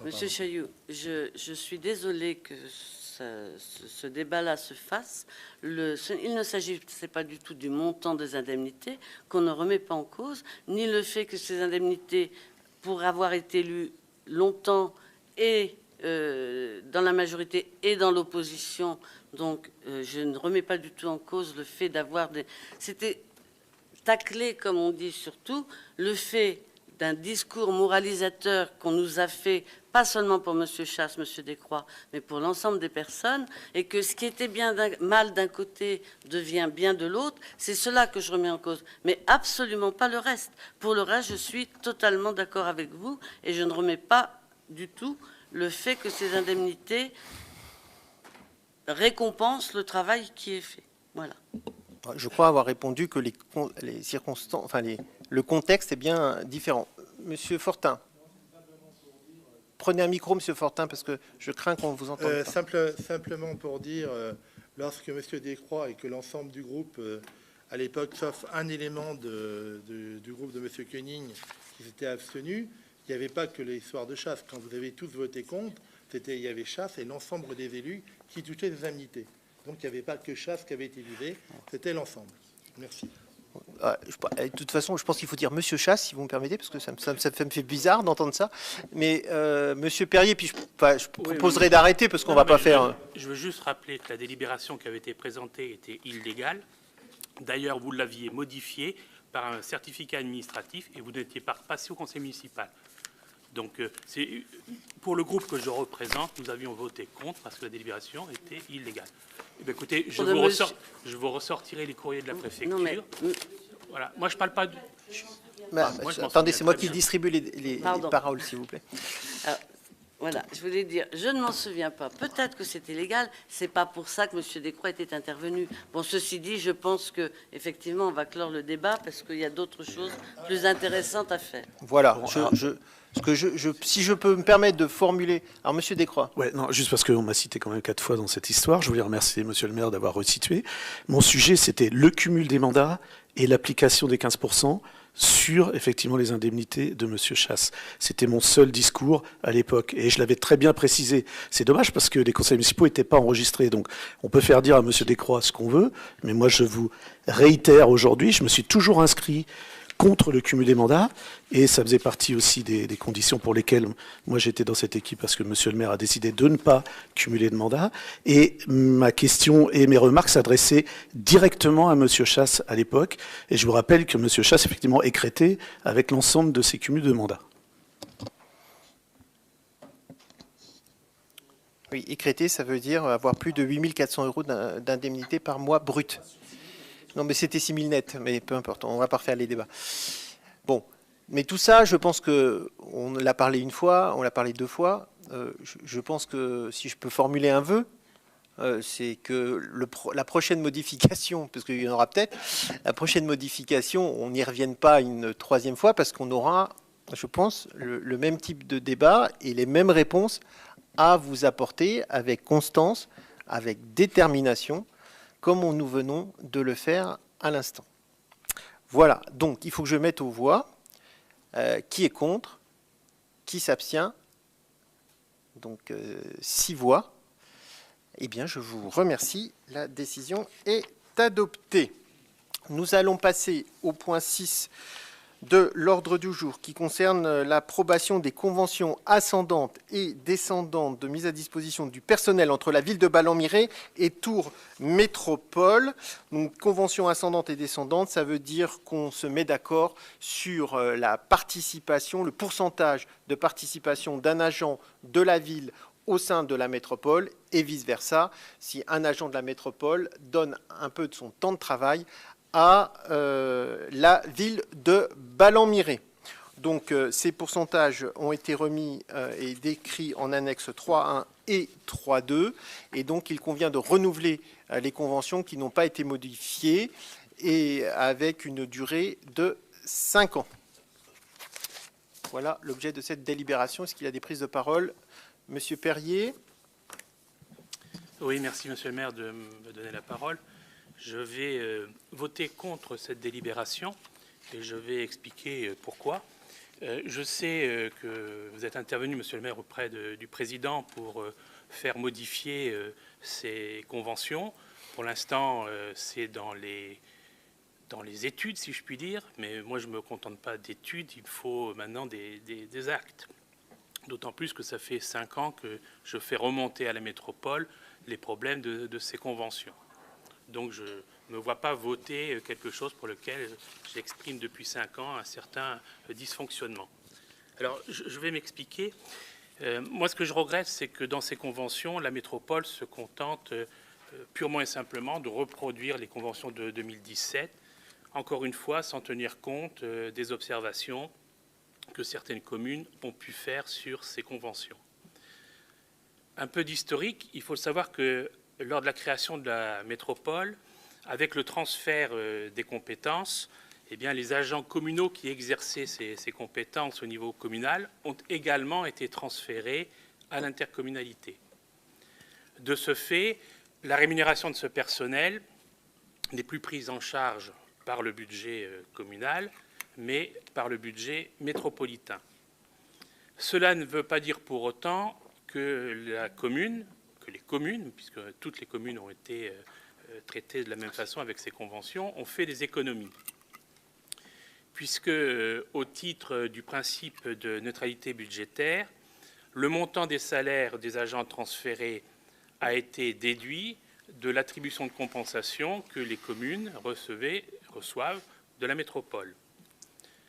Monsieur Chailloux, je suis désolée que ce débat-là se fasse. Il ne s'agissait pas du tout du montant des indemnités, qu'on ne remet pas en cause, ni le fait que ces indemnités, pour avoir été élues longtemps et dans la majorité et dans l'opposition, donc je ne remets pas du tout en cause le fait d'avoir des... C'était taclé, comme on dit surtout, le fait d'un discours moralisateur qu'on nous a fait, pas seulement pour M. Chasse, M. Descroix, mais pour l'ensemble des personnes, et que ce qui était mal d'un côté devient bien de l'autre, c'est cela que je remets en cause, mais absolument pas le reste. Pour le reste, je suis totalement d'accord avec vous, et je ne remets pas du tout le fait que ces indemnités récompensent le travail qui est fait. Voilà. Je crois avoir répondu que les circonstances, enfin le contexte est bien différent. Monsieur Fortin, prenez un micro, Monsieur Fortin, parce que je crains qu'on vous entende pas. Simplement pour dire, lorsque Monsieur Descroix et que l'ensemble du groupe, à l'époque, sauf un élément du groupe de Monsieur Koenig, qui s'était abstenu, il n'y avait pas que les histoires de chasse. Quand vous avez tous voté contre, il y avait chasse et l'ensemble des élus qui touchaient les indemnités. Donc il n'y avait pas que chasse qui avait été visé, c'était l'ensemble. Merci. De toute façon, je pense qu'il faut dire Monsieur Chasse, si vous me permettez, parce que ça me fait bizarre d'entendre ça. Mais Monsieur Perrier, puis je proposerai d'arrêter, parce qu'on ne va pas faire... Je veux juste rappeler que la délibération qui avait été présentée était illégale. D'ailleurs, vous l'aviez modifiée par un certificat administratif et vous n'étiez pas passé au conseil municipal. Donc, pour le groupe que je représente, nous avions voté contre parce que la délibération était illégale. Eh bien, écoutez, je vous ressortirai les courriers de la préfecture. Non, mais... Voilà. Moi, je ne parle pas de... Attendez, c'est moi qui distribue les paroles, s'il vous plaît. Alors, voilà, je voulais dire, je ne m'en souviens pas. Peut-être que c'était légal. C'est pas pour ça que M. Descroix était intervenu. Bon, ceci dit, je pense que effectivement, on va clore le débat parce qu'il y a d'autres choses plus intéressantes à faire. Voilà. Si je peux me permettre de formuler... Alors, Monsieur Descroix. Ouais, non, juste parce qu'on m'a cité quand même 4 fois dans cette histoire, je voulais remercier Monsieur le maire d'avoir resitué. Mon sujet, c'était le cumul des mandats et l'application des 15% sur, effectivement, les indemnités de Monsieur Chasse. C'était mon seul discours à l'époque, et je l'avais très bien précisé. C'est dommage parce que les conseils municipaux n'étaient pas enregistrés, donc on peut faire dire à Monsieur Descroix ce qu'on veut, mais moi, je vous réitère aujourd'hui, je me suis toujours inscrit contre le cumul des mandats, et ça faisait partie aussi des conditions pour lesquelles moi j'étais dans cette équipe, parce que Monsieur le maire a décidé de ne pas cumuler de mandats, et ma question et mes remarques s'adressaient directement à Monsieur Chasse à l'époque, et je vous rappelle que Monsieur Chasse effectivement écrété avec l'ensemble de ces cumuls de mandats. Oui, écrété, ça veut dire avoir plus de 8 400 € d'indemnité par mois brut. Non, mais c'était 6 000 net, mais peu importe, on ne va pas refaire les débats. Bon, mais tout ça, je pense qu'on l'a parlé une fois, on l'a parlé 2 fois. Je pense que si je peux formuler un vœu, c'est que la prochaine modification, parce qu'il y en aura peut-être, la prochaine modification, on n'y revienne pas une 3e fois, parce qu'on aura, je pense, le même type de débat et les mêmes réponses à vous apporter avec constance, avec détermination, comme nous venons de le faire à l'instant. Voilà, donc il faut que je mette aux voix qui est contre, qui s'abstient. Donc 6 voix. Eh bien, je vous remercie. La décision est adoptée. Nous allons passer au point 6 de l'ordre du jour qui concerne l'approbation des conventions ascendantes et descendantes de mise à disposition du personnel entre la ville de Ballon-Miré et Tours Métropole. Donc, convention ascendante et descendante, ça veut dire qu'on se met d'accord sur la participation, le pourcentage de participation d'un agent de la ville au sein de la métropole et vice-versa, si un agent de la métropole donne un peu de son temps de travail à la ville de Ballon-Miré. Donc, ces pourcentages ont été remis et décrits en annexe 3.1 et 3.2. Et donc, il convient de renouveler les conventions qui n'ont pas été modifiées et avec une durée de 5 ans. Voilà l'objet de cette délibération. Est-ce qu'il y a des prises de parole? Monsieur Perrier. Oui, merci Monsieur le maire de me donner la parole. Je vais voter contre cette délibération et je vais expliquer pourquoi. Je sais que vous êtes intervenu, Monsieur le maire, auprès du président pour faire modifier ces conventions. Pour l'instant, c'est dans les études, si je puis dire, mais moi je ne me contente pas d'études, il faut maintenant des actes. D'autant plus que ça fait 5 ans que je fais remonter à la métropole les problèmes de ces conventions. Donc je ne me vois pas voter quelque chose pour lequel j'exprime depuis 5 ans un certain dysfonctionnement. Alors je vais m'expliquer. Moi ce que je regrette, c'est que dans ces conventions, la métropole se contente purement et simplement de reproduire les conventions de 2017, encore une fois sans tenir compte des observations que certaines communes ont pu faire sur ces conventions. Un peu d'historique, il faut savoir que lors de la création de la métropole, avec le transfert des compétences, eh bien, les agents communaux qui exerçaient ces compétences au niveau communal ont également été transférés à l'intercommunalité. De ce fait, la rémunération de ce personnel n'est plus prise en charge par le budget communal, mais par le budget métropolitain. Cela ne veut pas dire pour autant que les communes, puisque toutes les communes ont été traitées de la même façon avec ces conventions, ont fait des économies. Puisque, au titre du principe de neutralité budgétaire, le montant des salaires des agents transférés a été déduit de l'attribution de compensation que les communes reçoivent de la métropole.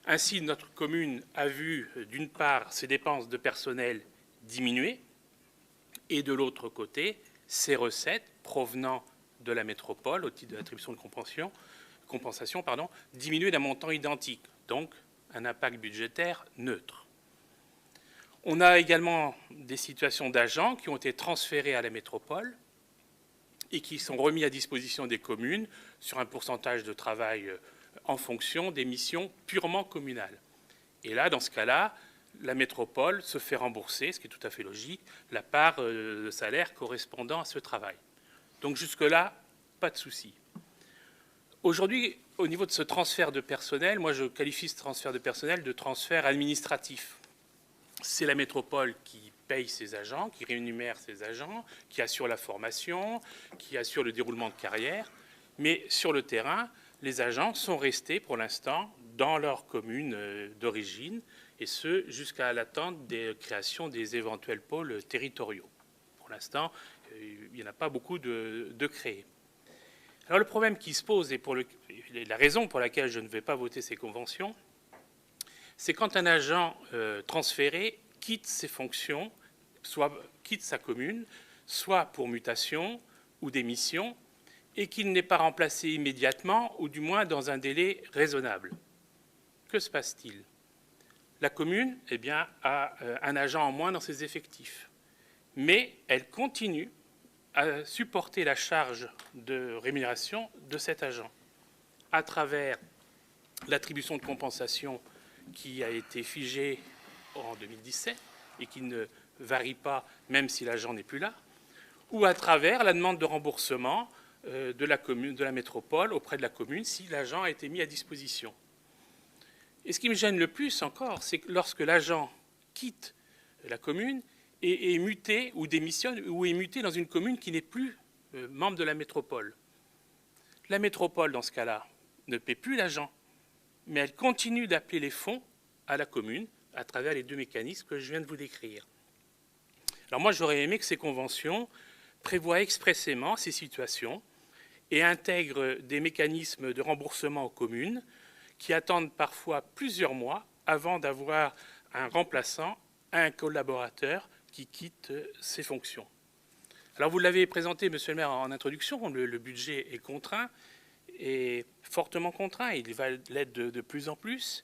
Ainsi, notre commune a vu, d'une part, ses dépenses de personnel diminuer, et de l'autre côté, ses recettes provenant de la métropole, au titre de l'attribution de compensation, diminuer d'un montant identique, donc un impact budgétaire neutre. On a également des situations d'agents qui ont été transférés à la métropole et qui sont remis à disposition des communes sur un pourcentage de travail en fonction des missions purement communales. Et là, dans ce cas-là, la métropole se fait rembourser, ce qui est tout à fait logique, la part de salaire correspondant à ce travail. Donc jusque-là, pas de souci. Aujourd'hui, au niveau de ce transfert de personnel, moi je qualifie ce transfert de personnel de transfert administratif. C'est la métropole qui paye ses agents, qui rémunère ses agents, qui assure la formation, qui assure le déroulement de carrière. Mais sur le terrain, les agents sont restés pour l'instant dans leur commune d'origine, et ce jusqu'à l'attente des créations des éventuels pôles territoriaux. Pour l'instant, il n'y en a pas beaucoup de créés. Alors le problème qui se pose, et la raison pour laquelle je ne vais pas voter ces conventions, c'est quand un agent transféré quitte ses fonctions, soit quitte sa commune, soit pour mutation ou démission, et qu'il n'est pas remplacé immédiatement, ou du moins dans un délai raisonnable. Que se passe-t-il? La commune a un agent en moins dans ses effectifs, mais elle continue à supporter la charge de rémunération de cet agent à travers l'attribution de compensation qui a été figée en 2017 et qui ne varie pas même si l'agent n'est plus là, ou à travers la demande de remboursement de la métropole auprès de la commune si l'agent a été mis à disposition. Et ce qui me gêne le plus encore, c'est que lorsque l'agent quitte la commune et est muté ou démissionne ou est muté dans une commune qui n'est plus membre de la métropole. La métropole, dans ce cas-là, ne paie plus l'agent, mais elle continue d'appeler les fonds à la commune à travers les deux mécanismes que je viens de vous décrire. Alors moi, j'aurais aimé que ces conventions prévoient expressément ces situations et intègrent des mécanismes de remboursement aux communes qui attendent parfois plusieurs mois avant d'avoir un remplaçant, un collaborateur qui quitte ses fonctions. Alors vous l'avez présenté, monsieur le maire, en introduction, le budget est contraint, et fortement contraint, il va l'être de plus en plus.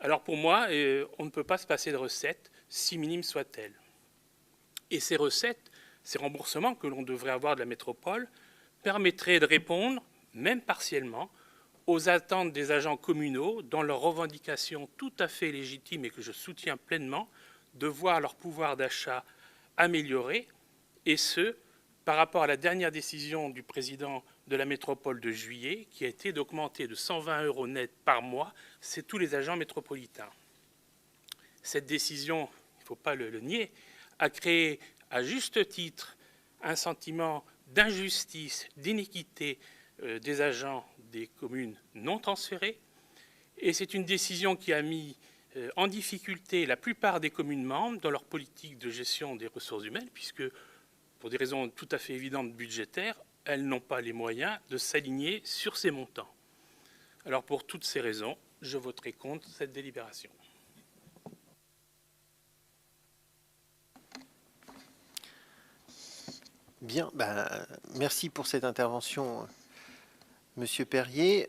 Alors pour moi, on ne peut pas se passer de recettes, si minimes soient-elles. Et ces recettes, ces remboursements que l'on devrait avoir de la métropole, permettraient de répondre, même partiellement, aux attentes des agents communaux dans leurs revendications tout à fait légitimes et que je soutiens pleinement, de voir leur pouvoir d'achat amélioré, et ce, par rapport à la dernière décision du président de la métropole de juillet, qui a été d'augmenter de 120 € net par mois, c'est tous les agents métropolitains. Cette décision, il ne faut pas le nier, a créé à juste titre un sentiment d'injustice, d'inéquité des agents des communes non transférées, et c'est une décision qui a mis en difficulté la plupart des communes membres dans leur politique de gestion des ressources humaines, puisque, pour des raisons tout à fait évidentes budgétaires, elles n'ont pas les moyens de s'aligner sur ces montants. Alors, pour toutes ces raisons, je voterai contre cette délibération. Bien, merci pour cette intervention, Monsieur Perrier.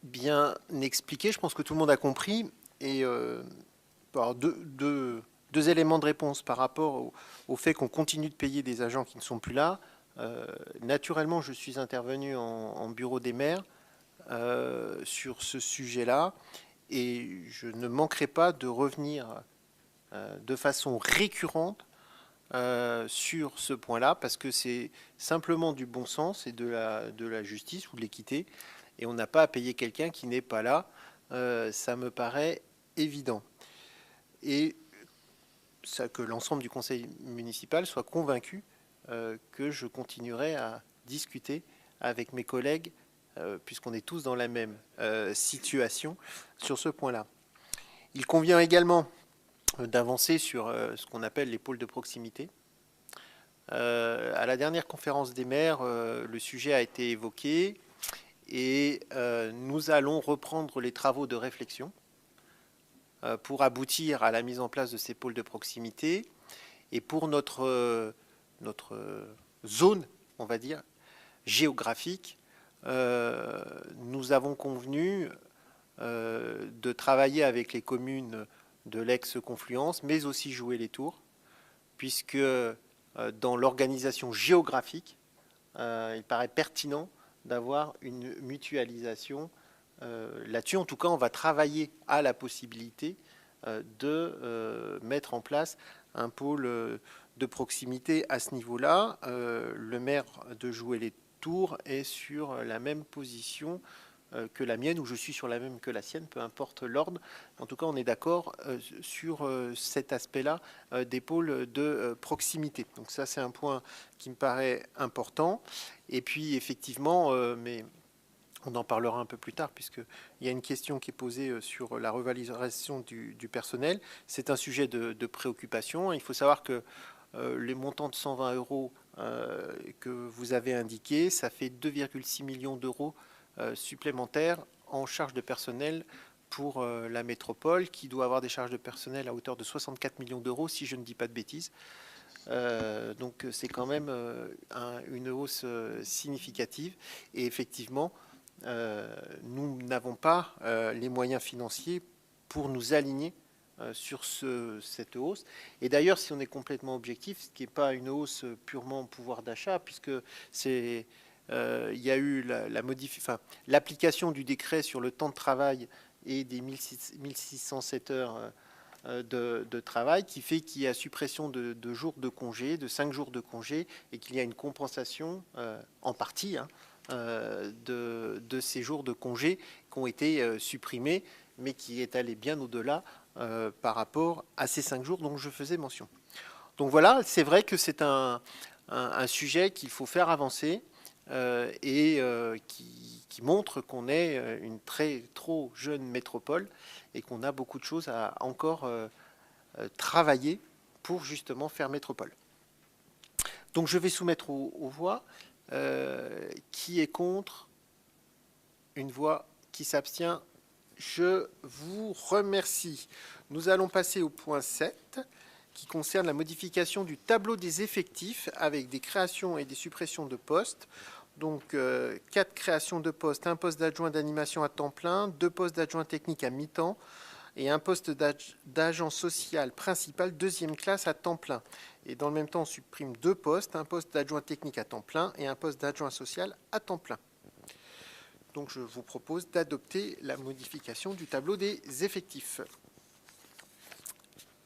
Bien expliqué, je pense que tout le monde a compris. Et deux éléments de réponse par rapport au fait qu'on continue de payer des agents qui ne sont plus là. Naturellement, je suis intervenu en bureau des maires sur ce sujet-là, et je ne manquerai pas de revenir de façon récurrente sur ce point-là, parce que c'est simplement du bon sens et de la justice ou de l'équité, et on n'a pas à payer quelqu'un qui n'est pas là. Ça me paraît évident. Et ça, que l'ensemble du conseil municipal soit convaincu que je continuerai à discuter avec mes collègues, puisqu'on est tous dans la même situation sur ce point-là. Il convient également d'avancer sur ce qu'on appelle les pôles de proximité. À la dernière conférence des maires, le sujet a été évoqué, et nous allons reprendre les travaux de réflexion pour aboutir à la mise en place de ces pôles de proximité. Et pour notre zone, on va dire, géographique, nous avons convenu de travailler avec les communes de l'ex-Confluence, mais aussi jouer les tours, puisque dans l'organisation géographique, il paraît pertinent d'avoir une mutualisation là-dessus. En tout cas, on va travailler à la possibilité de mettre en place un pôle de proximité à ce niveau-là. Le maire de Jouer les Tours est sur la même position que la mienne, ou je suis sur la même que la sienne, peu importe l'ordre. En tout cas, on est d'accord sur cet aspect-là des pôles de proximité. Donc ça, c'est un point qui me paraît important. Et puis, effectivement, mais on en parlera un peu plus tard, puisqu'il y a une question qui est posée sur la revalorisation du personnel. C'est un sujet de préoccupation. Il faut savoir que les montants de 120 € que vous avez indiqués, ça fait 2,6 millions d'euros supplémentaires en charges de personnel pour la métropole, qui doit avoir des charges de personnel à hauteur de 64 millions d'euros, si je ne dis pas de bêtises. Donc c'est quand même une hausse significative. Et effectivement, nous n'avons pas les moyens financiers pour nous aligner sur cette hausse. Et d'ailleurs, si on est complètement objectif, ce qui n'est pas une hausse purement pouvoir d'achat, puisque c'est il y a eu l'application du décret sur le temps de travail et des 1607 heures de travail, qui fait qu'il y a suppression de jours de congé, de 5 jours de congé, et qu'il y a une compensation en partie de ces jours de congé qui ont été supprimés, mais qui est allé bien au-delà par rapport à ces 5 jours dont je faisais mention. Donc voilà, c'est vrai que c'est un sujet qu'il faut faire avancer et qui montre qu'on est une trop jeune métropole et qu'on a beaucoup de choses à encore travailler pour justement faire métropole. Donc je vais soumettre aux voix. Qui est contre? Une voix. Qui s'abstient? Je vous remercie. Nous allons passer au point 7, qui concerne la modification du tableau des effectifs avec des créations et des suppressions de postes. Donc 4 créations de postes, un poste d'adjoint d'animation à temps plein, 2 postes d'adjoint technique à mi-temps, et un poste d'agent social principal deuxième classe à temps plein. Et dans le même temps, on supprime 2 postes, un poste d'adjoint technique à temps plein et un poste d'adjoint social à temps plein. Donc je vous propose d'adopter la modification du tableau des effectifs.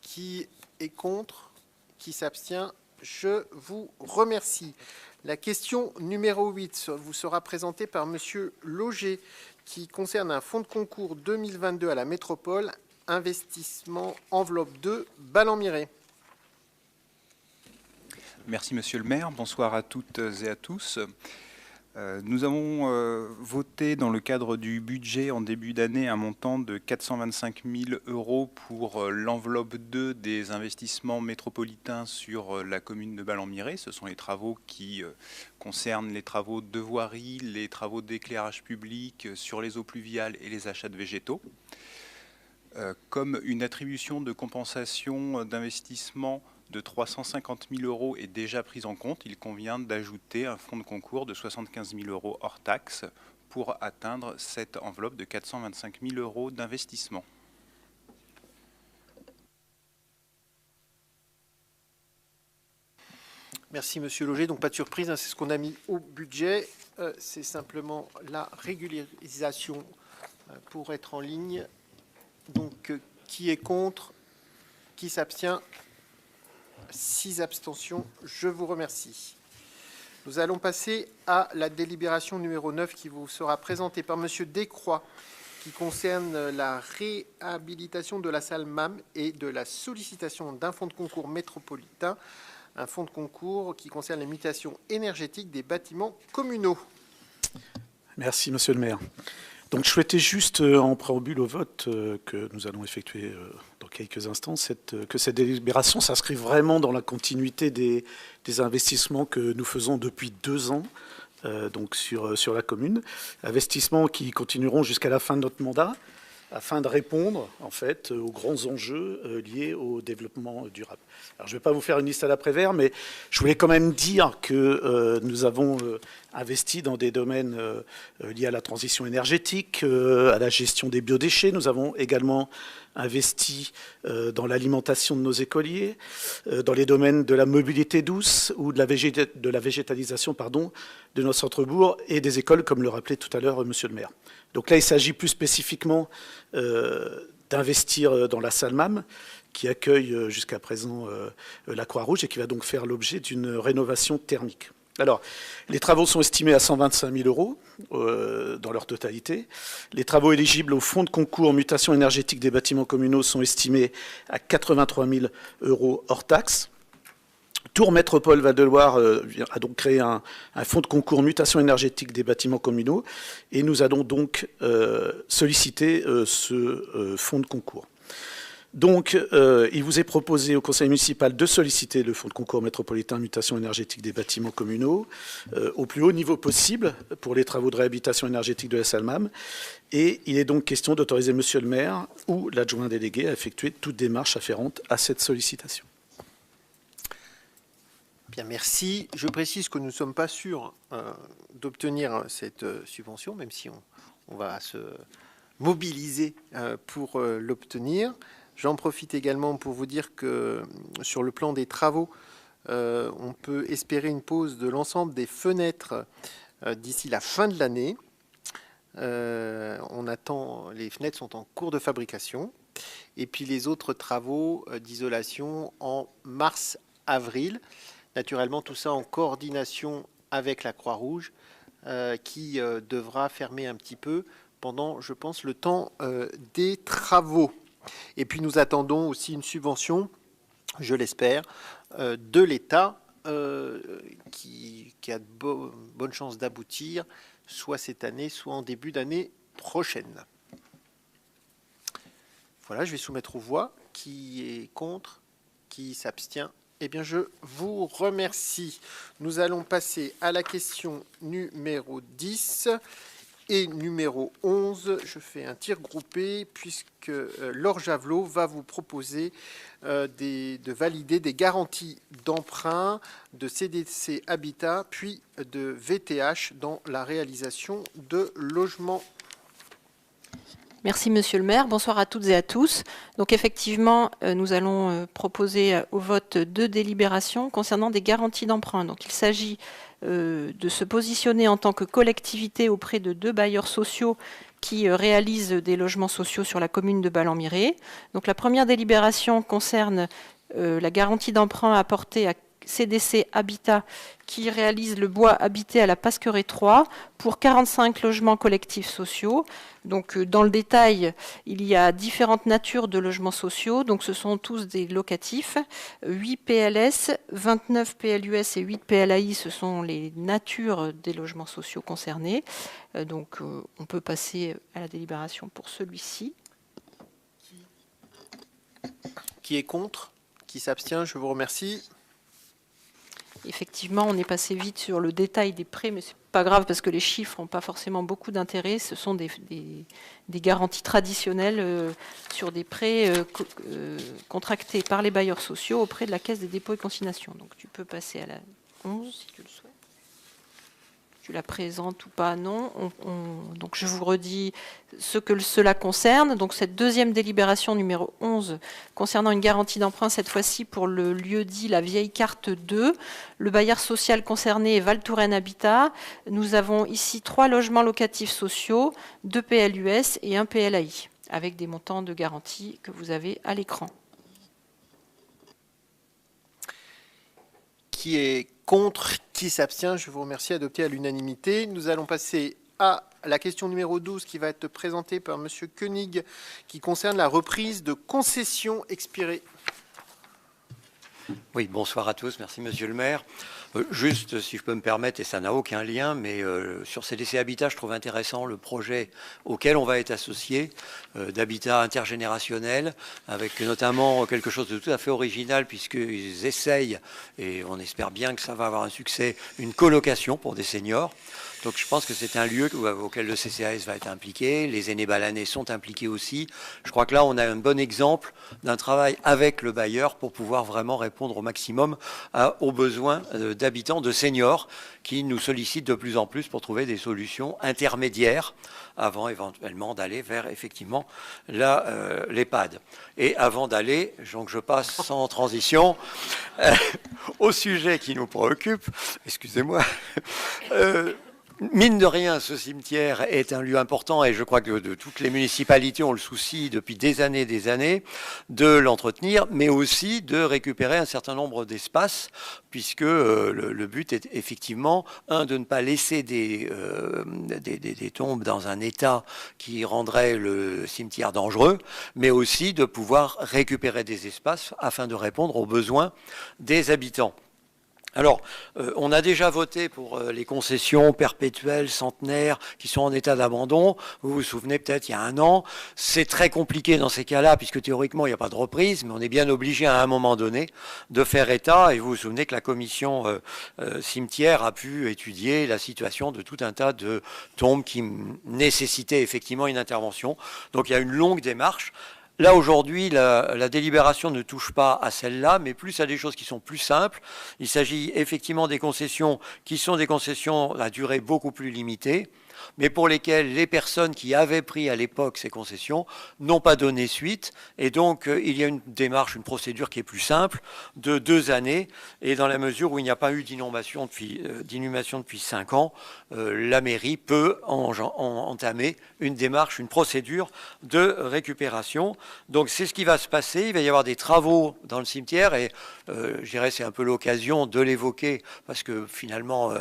Qui est contre? Qui s'abstient? Je vous remercie. La question numéro 8 vous sera présentée par Monsieur Lauger, qui concerne un fonds de concours 2022 à la métropole, investissement enveloppe 2, Ballon-Miré. Merci Monsieur le maire, bonsoir à toutes et à tous. Nous avons voté dans le cadre du budget en début d'année un montant de 425 000 € pour l'enveloppe 2 des investissements métropolitains sur la commune de Ballon-Miré. Ce sont les travaux qui concernent les travaux de voirie, les travaux d'éclairage public sur les eaux pluviales et les achats de végétaux. Comme une attribution de compensation d'investissement de 350 000 € est déjà prise en compte, il convient d'ajouter un fonds de concours de 75 000 € hors taxe pour atteindre cette enveloppe de 425 000 € d'investissement. Merci Monsieur Lauger. Donc pas de surprise, hein, c'est ce qu'on a mis au budget. C'est simplement la régularisation pour être en ligne. Donc qui est contre? Qui s'abstient? 6 abstentions. Je vous remercie. Nous allons passer à la délibération numéro 9 qui vous sera présentée par Monsieur Descroix, qui concerne la réhabilitation de la salle MAM et de la sollicitation d'un fonds de concours métropolitain, un fonds de concours qui concerne les mutations énergétiques des bâtiments communaux. Merci, Monsieur le maire. Donc, je souhaitais juste, en préambule au vote que nous allons effectuer dans quelques instants, que cette délibération s'inscrive vraiment dans la continuité des investissements que nous faisons depuis 2 ans donc sur la commune. Investissements qui continueront jusqu'à la fin de notre mandat, afin de répondre en fait aux grands enjeux liés au développement durable. Alors, je ne vais pas vous faire une liste à l'après-vert, mais je voulais quand même dire que nous avons investi dans des domaines liés à la transition énergétique, à la gestion des biodéchets. Nous avons également investi dans l'alimentation de nos écoliers, dans les domaines de la mobilité douce ou de la végétalisation de nos centres-bourgs et des écoles, comme le rappelait tout à l'heure Monsieur le maire. Donc là, il s'agit plus spécifiquement d'investir dans la salle MAM, qui accueille jusqu'à présent la Croix-Rouge et qui va donc faire l'objet d'une rénovation thermique. Alors, les travaux sont estimés à 125 000 € dans leur totalité. Les travaux éligibles au fonds de concours mutation énergétique des bâtiments communaux sont estimés à 83 000 € hors taxe. Tours Métropole Val-de-Loire a donc créé un fonds de concours mutation énergétique des bâtiments communaux et nous allons donc solliciter ce fonds de concours. Donc, il vous est proposé au conseil municipal de solliciter le fonds de concours métropolitain mutation énergétique des bâtiments communaux au plus haut niveau possible pour les travaux de réhabilitation énergétique de la salle MAM. Et il est donc question d'autoriser Monsieur le maire ou l'adjoint délégué à effectuer toute démarche afférente à cette sollicitation. Bien, merci. Je précise que nous ne sommes pas sûrs d'obtenir cette subvention, même si on va se mobiliser pour l'obtenir. J'en profite également pour vous dire que sur le plan des travaux, on peut espérer une pose de l'ensemble des fenêtres d'ici la fin de l'année. On attend, les fenêtres sont en cours de fabrication. Et puis les autres travaux d'isolation en mars-avril. Naturellement, tout ça en coordination avec la Croix-Rouge qui devra fermer un petit peu pendant, je pense, le temps des travaux. Et puis nous attendons aussi une subvention, je l'espère, de l'État qui a de bonnes chances d'aboutir, soit cette année, soit en début d'année prochaine. Voilà, je vais soumettre aux voix. Qui est contre? Qui s'abstient? Eh bien, je vous remercie. Nous allons passer à la question numéro 10 et numéro 11. Je fais un tir groupé puisque Laure Javelot va vous proposer de valider des garanties d'emprunt de CDC Habitat puis de VTH dans la réalisation de logements. Merci Monsieur le maire. Bonsoir à toutes et à tous. Donc effectivement, nous allons proposer au vote 2 délibérations concernant des garanties d'emprunt. Donc il s'agit de se positionner en tant que collectivité auprès de 2 bailleurs sociaux qui réalisent des logements sociaux sur la commune de Ballans-Miré. Donc la première délibération concerne la garantie d'emprunt apportée à CDC Habitat qui réalise le bois habité à la Pasqueraie 3 pour 45 logements collectifs sociaux. Donc dans le détail, il y a différentes natures de logements sociaux. Donc ce sont tous des locatifs. 8 PLS, 29 PLUS et 8 PLAI, ce sont les natures des logements sociaux concernés. Donc on peut passer à la délibération pour celui-ci. Qui est contre? Qui s'abstient? Je vous remercie. Effectivement, on est passé vite sur le détail des prêts, mais ce n'est pas grave parce que les chiffres n'ont pas forcément beaucoup d'intérêt. Ce sont des garanties traditionnelles sur des prêts contractés par les bailleurs sociaux auprès de la Caisse des dépôts et consignations. Donc tu peux passer à la 11 si tu le souhaites. Tu la présentes ou pas? Non. Donc je vous redis ce que cela concerne. Donc cette deuxième délibération numéro 11 concernant une garantie d'emprunt, cette fois-ci pour le lieu dit la Vieille Carte 2. Le bailleur social concerné est Val Touraine Habitat. Nous avons ici 3 logements locatifs sociaux, 2 PLUS et 1 PLAI, avec des montants de garantie que vous avez à l'écran. Qui est contre? Qui s'abstient? Je vous remercie. Adopté à l'unanimité. Nous allons passer à la question numéro 12 qui va être présentée par M. Koenig, qui concerne la reprise de concessions expirées. Oui, bonsoir à tous. Merci, Monsieur le maire. Juste, si je peux me permettre, et ça n'a aucun lien, mais sur CDC Habitat, je trouve intéressant le projet auquel on va être associé, d'habitat intergénérationnel, avec notamment quelque chose de tout à fait original, puisqu'ils essayent, et on espère bien que ça va avoir un succès, une colocation pour des seniors. Donc je pense que c'est un lieu auquel le CCAS va être impliqué, les aînés balanais sont impliqués aussi. Je crois que là, on a un bon exemple d'un travail avec le bailleur pour pouvoir vraiment répondre au maximum aux besoins d'habitants, de seniors, qui nous sollicitent de plus en plus pour trouver des solutions intermédiaires avant éventuellement d'aller vers effectivement l'EHPAD. Et avant d'aller, donc je passe sans transition au sujet qui nous préoccupe, excusez-moi, mine de rien, ce cimetière est un lieu important et je crois que de toutes les municipalités ont le souci depuis des années de l'entretenir, mais aussi de récupérer un certain nombre d'espaces, puisque le but est effectivement, de ne pas laisser des tombes dans un état qui rendrait le cimetière dangereux, mais aussi de pouvoir récupérer des espaces afin de répondre aux besoins des habitants. Alors, on a déjà voté pour les concessions perpétuelles, centenaires, qui sont en état d'abandon. Vous vous souvenez peut-être, il y a 1 an. C'est très compliqué dans ces cas-là, puisque théoriquement, il n'y a pas de reprise, mais on est bien obligé à un moment donné de faire état. Et vous vous souvenez que la commission cimetière a pu étudier la situation de tout un tas de tombes qui nécessitaient effectivement une intervention. Donc, il y a une longue démarche. Là, aujourd'hui, la délibération ne touche pas à celle-là, mais plus à des choses qui sont plus simples. Il s'agit effectivement des concessions qui sont des concessions à durée beaucoup plus limitée, mais pour lesquelles les personnes qui avaient pris à l'époque ces concessions n'ont pas donné suite. Et donc, il y a une démarche, une procédure qui est plus simple, de 2 années. Et dans la mesure où il n'y a pas eu d'inhumation depuis 5 ans, la mairie peut entamer une démarche, une procédure de récupération. Donc, c'est ce qui va se passer. Il va y avoir des travaux dans le cimetière et je dirais c'est un peu l'occasion de l'évoquer parce que finalement,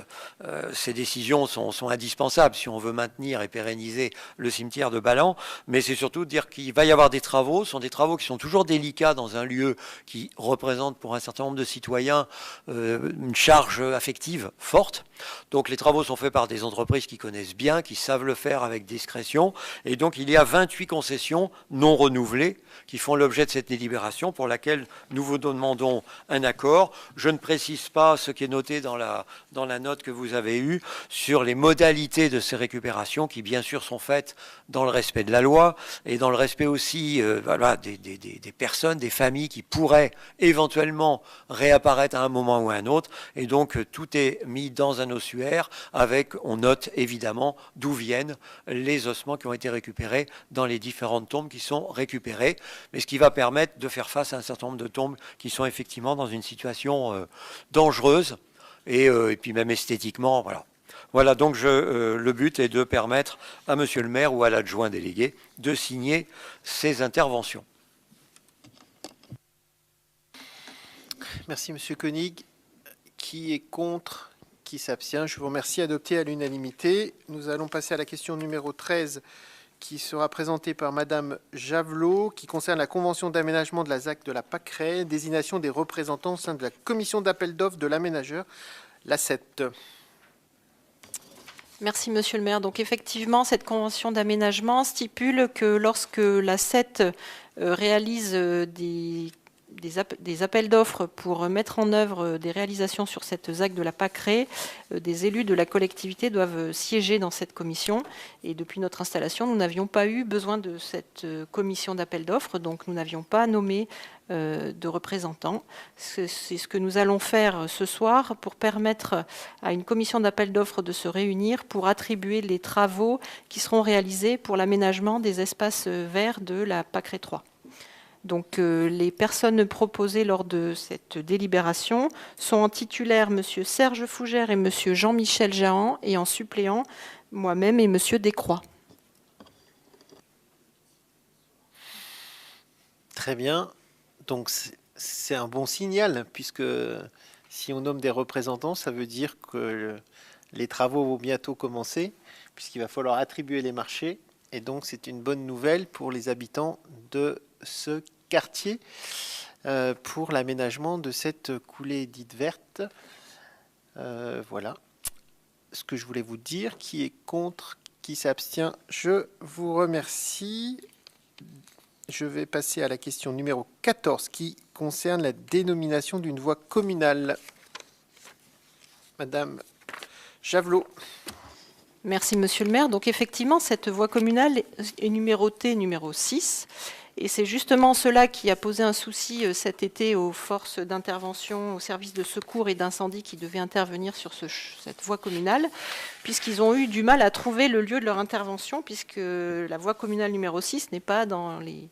ces décisions sont indispensables si on veut maintenir et pérenniser le cimetière de Ballans, mais c'est surtout de dire qu'il va y avoir des travaux. Ce sont des travaux qui sont toujours délicats dans un lieu qui représente pour un certain nombre de citoyens une charge affective forte. Donc les travaux sont faits par des entreprises qui connaissent bien, qui savent le faire avec discrétion, et donc il y a 28 concessions non renouvelées qui font l'objet de cette délibération pour laquelle nous vous demandons un accord. Je ne précise pas ce qui est noté dans la note que vous avez eue sur les modalités de ces récupérations qui, bien sûr, sont faites dans le respect de la loi et dans le respect aussi voilà, des personnes, des familles qui pourraient éventuellement réapparaître à un moment ou à un autre. Et donc, tout est mis dans un ossuaire avec, on note évidemment d'où viennent les ossements qui ont été récupérés dans les différentes tombes qui sont récupérées, mais ce qui va permettre de faire face à un certain nombre de tombes qui sont effectivement dans une situation dangereuse et puis même esthétiquement, voilà. Voilà, donc le but est de permettre à monsieur le maire ou à l'adjoint délégué de signer ces interventions. Merci monsieur Koenig. Qui est contre? Qui s'abstient? Je vous remercie. Adopté à l'unanimité. Nous allons passer à la question numéro 13 qui sera présentée par madame Javelot, qui concerne la convention d'aménagement de la ZAC de la Pâquerette, désignation des représentants au sein de la commission d'appel d'offres de l'aménageur, la 7. Merci, monsieur le maire. Donc, effectivement, cette convention d'aménagement stipule que lorsque la 7 réalise des appels d'offres pour mettre en œuvre des réalisations sur cette ZAC de la Pâquerette, des élus de la collectivité doivent siéger dans cette commission. Et depuis notre installation, nous n'avions pas eu besoin de cette commission d'appel d'offres, donc nous n'avions pas nommé de représentants. C'est ce que nous allons faire ce soir pour permettre à une commission d'appel d'offres de se réunir pour attribuer les travaux qui seront réalisés pour l'aménagement des espaces verts de la Pâquerette 3. Donc les personnes proposées lors de cette délibération sont en titulaire M. Serge Fougère et M. Jean-Michel Jahan et en suppléant moi-même et M. Descroix. Très bien. Donc c'est un bon signal, puisque si on nomme des représentants, ça veut dire que les travaux vont bientôt commencer, puisqu'il va falloir attribuer les marchés. Et donc c'est une bonne nouvelle pour les habitants de ce quartier pour l'aménagement de cette coulée dite verte. Voilà ce que je voulais vous dire. Qui est contre? Qui s'abstient? Je vous remercie. Je vais passer à la question numéro 14 qui concerne la dénomination d'une voie communale. Madame Javelot. Merci, monsieur le maire. Donc effectivement, cette voie communale est numérotée numéro 6. Et c'est justement cela qui a posé un souci cet été aux forces d'intervention, aux services de secours et d'incendie qui devaient intervenir sur cette voie communale, puisqu'ils ont eu du mal à trouver le lieu de leur intervention, puisque la voie communale numéro 6 n'est pas dans les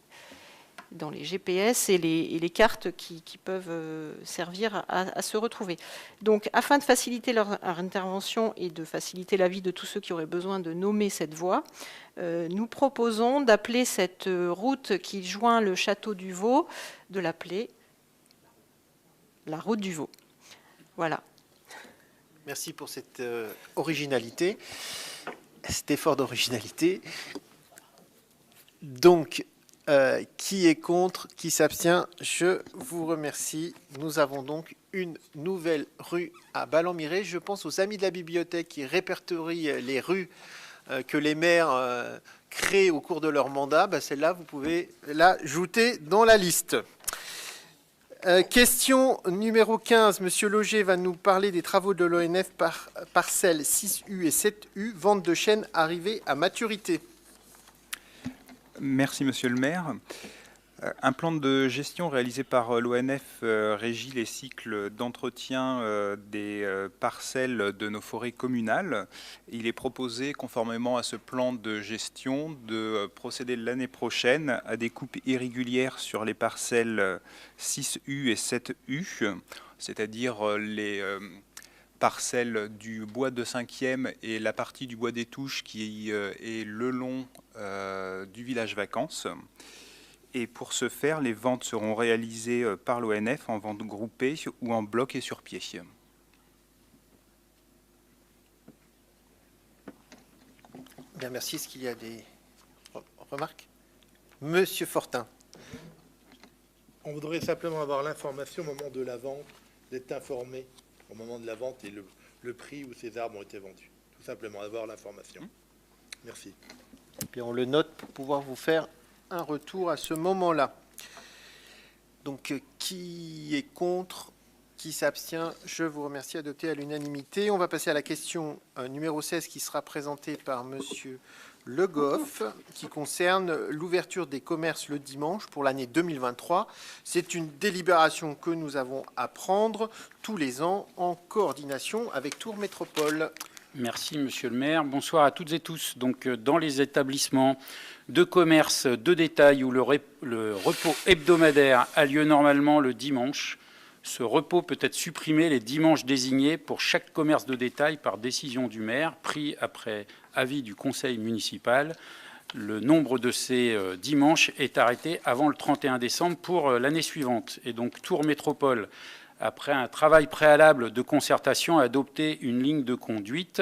GPS et les cartes qui peuvent servir à se retrouver. Donc, afin de faciliter leur intervention et de faciliter la vie de tous ceux qui auraient besoin de nommer cette voie, nous proposons d'appeler cette route qui joint le château du Vau, de l'appeler la route du Vau. Voilà. Merci pour cette originalité, cet effort d'originalité. Donc, qui est contre? Qui s'abstient? Je vous remercie. Nous avons donc une nouvelle rue à Ballon-Miré. Je pense aux amis de la bibliothèque qui répertorient les rues que les maires créent au cours de leur mandat. Celle-là, vous pouvez l'ajouter dans la liste. Question numéro 15. Monsieur Loger va nous parler des travaux de l'ONF par parcelles 6U et 7U, vente de chêne arrivée à maturité. Merci, monsieur le maire. Un plan de gestion réalisé par l'ONF régit les cycles d'entretien des parcelles de nos forêts communales. Il est proposé, conformément à ce plan de gestion, de procéder l'année prochaine à des coupes irrégulières sur les parcelles 6U et 7U, c'est-à-dire les parcelles du bois de 5e et la partie du bois des Touches qui est le long du village vacances. Et pour ce faire, les ventes seront réalisées par l'ONF en vente groupée ou en bloc et sur pied. Bien, merci. Est-ce qu'il y a des remarques? Monsieur Fortin. On voudrait simplement avoir l'information au moment de la vente, d'être informé au moment de la vente et le prix où ces arbres ont été vendus. Tout simplement, avoir l'information. Merci. Et puis on le note pour pouvoir vous faire un retour à ce moment-là. Donc, qui est contre? Qui s'abstient? Je vous remercie. Adopté à l'unanimité. On va passer à la question numéro 16 qui sera présentée par Monsieur Le Goff, qui concerne l'ouverture des commerces le dimanche pour l'année 2023. C'est une délibération que nous avons à prendre tous les ans en coordination avec Tours Métropole. Merci, Monsieur le maire. Bonsoir à toutes et tous. Donc, dans les établissements de commerce de détail où le repos hebdomadaire a lieu normalement le dimanche, ce repos peut être supprimé les dimanches désignés pour chaque commerce de détail par décision du maire, pris après avis du conseil municipal. Le nombre de ces dimanches est arrêté avant le 31 décembre pour l'année suivante. Et donc, Tours Métropole, après un travail préalable de concertation, a adopté une ligne de conduite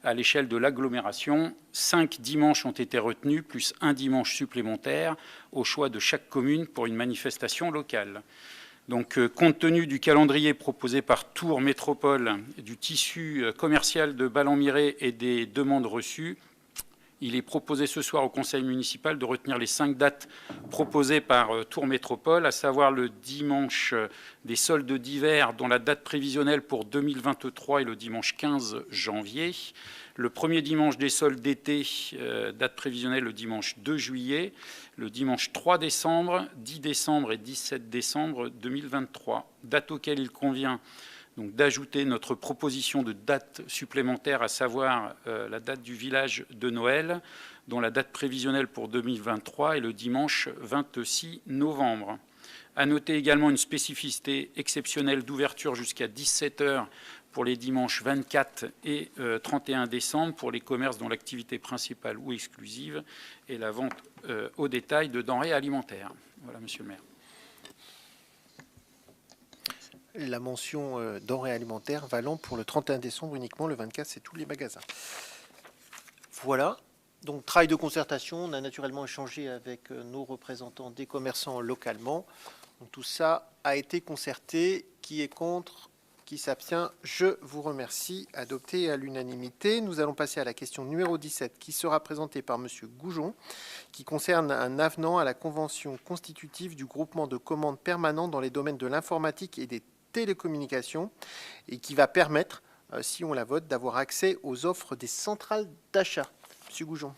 à l'échelle de l'agglomération. 5 dimanches ont été retenus, plus un dimanche supplémentaire, au choix de chaque commune pour une manifestation locale. Donc, compte tenu du calendrier proposé par Tours Métropole, du tissu commercial de Ballon-Miré et des demandes reçues, il est proposé ce soir au conseil municipal de retenir les 5 dates proposées par Tours Métropole, à savoir le dimanche des soldes d'hiver, dont la date prévisionnelle pour 2023 est le dimanche 15 janvier. Le premier dimanche des soldes d'été, date prévisionnelle le dimanche 2 juillet. Le dimanche 3 décembre, 10 décembre et 17 décembre 2023. Date auquel il convient donc d'ajouter notre proposition de date supplémentaire, à savoir la date du village de Noël, dont la date prévisionnelle pour 2023 est le dimanche 26 novembre. À noter également une spécificité exceptionnelle d'ouverture jusqu'à 17 h pour les dimanches 24 et 31 décembre pour les commerces dont l'activité principale ou exclusive est la vente au détail de denrées alimentaires. Voilà, Monsieur le maire. La mention denrées alimentaires valant pour le 31 décembre uniquement, le 24 c'est tous les magasins. Voilà, donc travail de concertation, on a naturellement échangé avec nos représentants des commerçants localement. Donc, tout ça a été concerté. Qui est contre? Qui s'abstient? Je vous remercie. Adopté à l'unanimité. Nous allons passer à la question numéro 17 qui sera présentée par Monsieur Goujon, qui concerne un avenant à la convention constitutive du groupement de commandes permanent dans les domaines de l'informatique et des télécommunications et qui va permettre, si on la vote, d'avoir accès aux offres des centrales d'achat. Monsieur Goujon.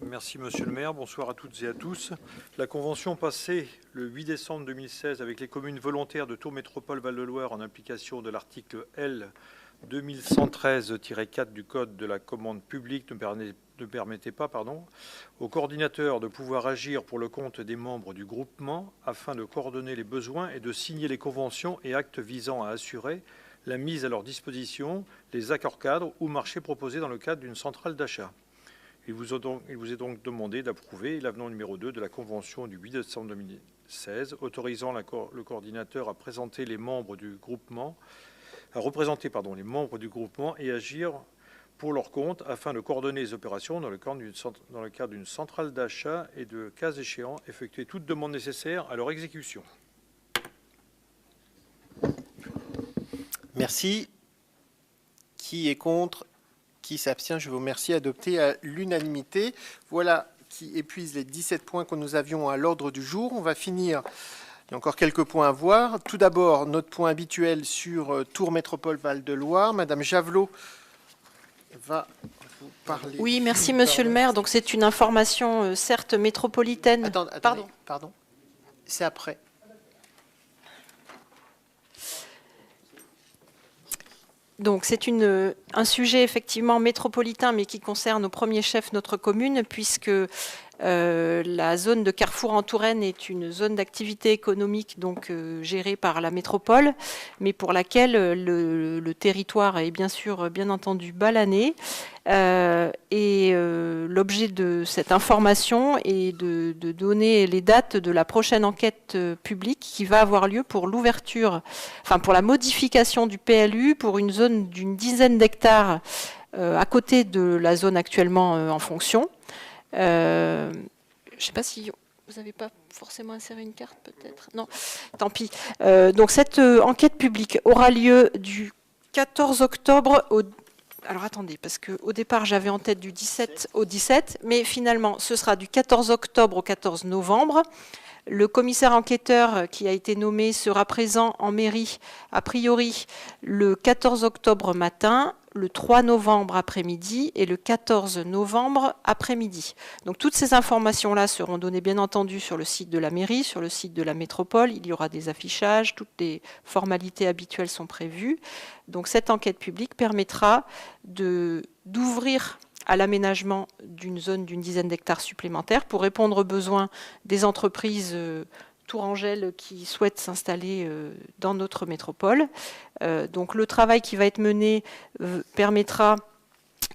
Merci Monsieur le maire, bonsoir à toutes et à tous. La convention passée le 8 décembre 2016 avec les communes volontaires de Tours Métropole Val-de-Loire en application de l'article L 2113-4 du Code de la commande publique ne permettait pas au coordinateur de pouvoir agir pour le compte des membres du groupement afin de coordonner les besoins et de signer les conventions et actes visant à assurer la mise à leur disposition, les accords cadres ou marchés proposés dans le cadre d'une centrale d'achat. Il vous est donc demandé d'approuver l'avenant numéro 2 de la Convention du 8 décembre 2016, autorisant le coordinateur à représenter les membres du groupement et agir pour leur compte afin de coordonner les opérations dans le cadre d'une centrale d'achat et de, cas échéant, effectuer toute demande nécessaire à leur exécution. Merci. Qui est contre? Qui s'abstient? Je vous remercie. Adopté à l'unanimité. Voilà qui épuise les 17 points que nous avions à l'ordre du jour. On va finir. Il y a encore quelques points à voir. Tout d'abord, notre point habituel sur Tours Métropole Val-de-Loire. Madame Javelot va vous parler. Oui, merci Monsieur le maire. Donc c'est une information certes métropolitaine. Attendez, pardon. C'est après. Donc c'est un sujet effectivement métropolitain, mais qui concerne au premier chef notre commune, puisque la zone de Carrefour en Touraine est une zone d'activité économique donc gérée par la métropole, mais pour laquelle le territoire est bien entendu balané. Et l'objet de cette information est de donner les dates de la prochaine enquête publique qui va avoir lieu pour l'ouverture, pour la modification du PLU pour une zone d'une dizaine d'hectares à côté de la zone actuellement en fonction. Je ne sais pas si vous n'avez pas forcément inséré une carte, peut-être. Non, tant pis. Donc cette enquête publique aura lieu du 14 octobre au... Alors attendez, parce qu'au départ j'avais en tête du 17 au 17, mais finalement ce sera du 14 octobre au 14 novembre. Le commissaire enquêteur qui a été nommé sera présent en mairie, a priori, le 14 octobre matin, le 3 novembre après-midi et le 14 novembre après-midi. Donc toutes ces informations-là seront données bien entendu sur le site de la mairie, sur le site de la métropole. Il y aura des affichages, toutes les formalités habituelles sont prévues. Donc cette enquête publique permettra d'ouvrir à l'aménagement d'une zone d'une dizaine d'hectares supplémentaires pour répondre aux besoins des entreprises tourangelles qui souhaitent s'installer dans notre métropole. Donc le travail qui va être mené permettra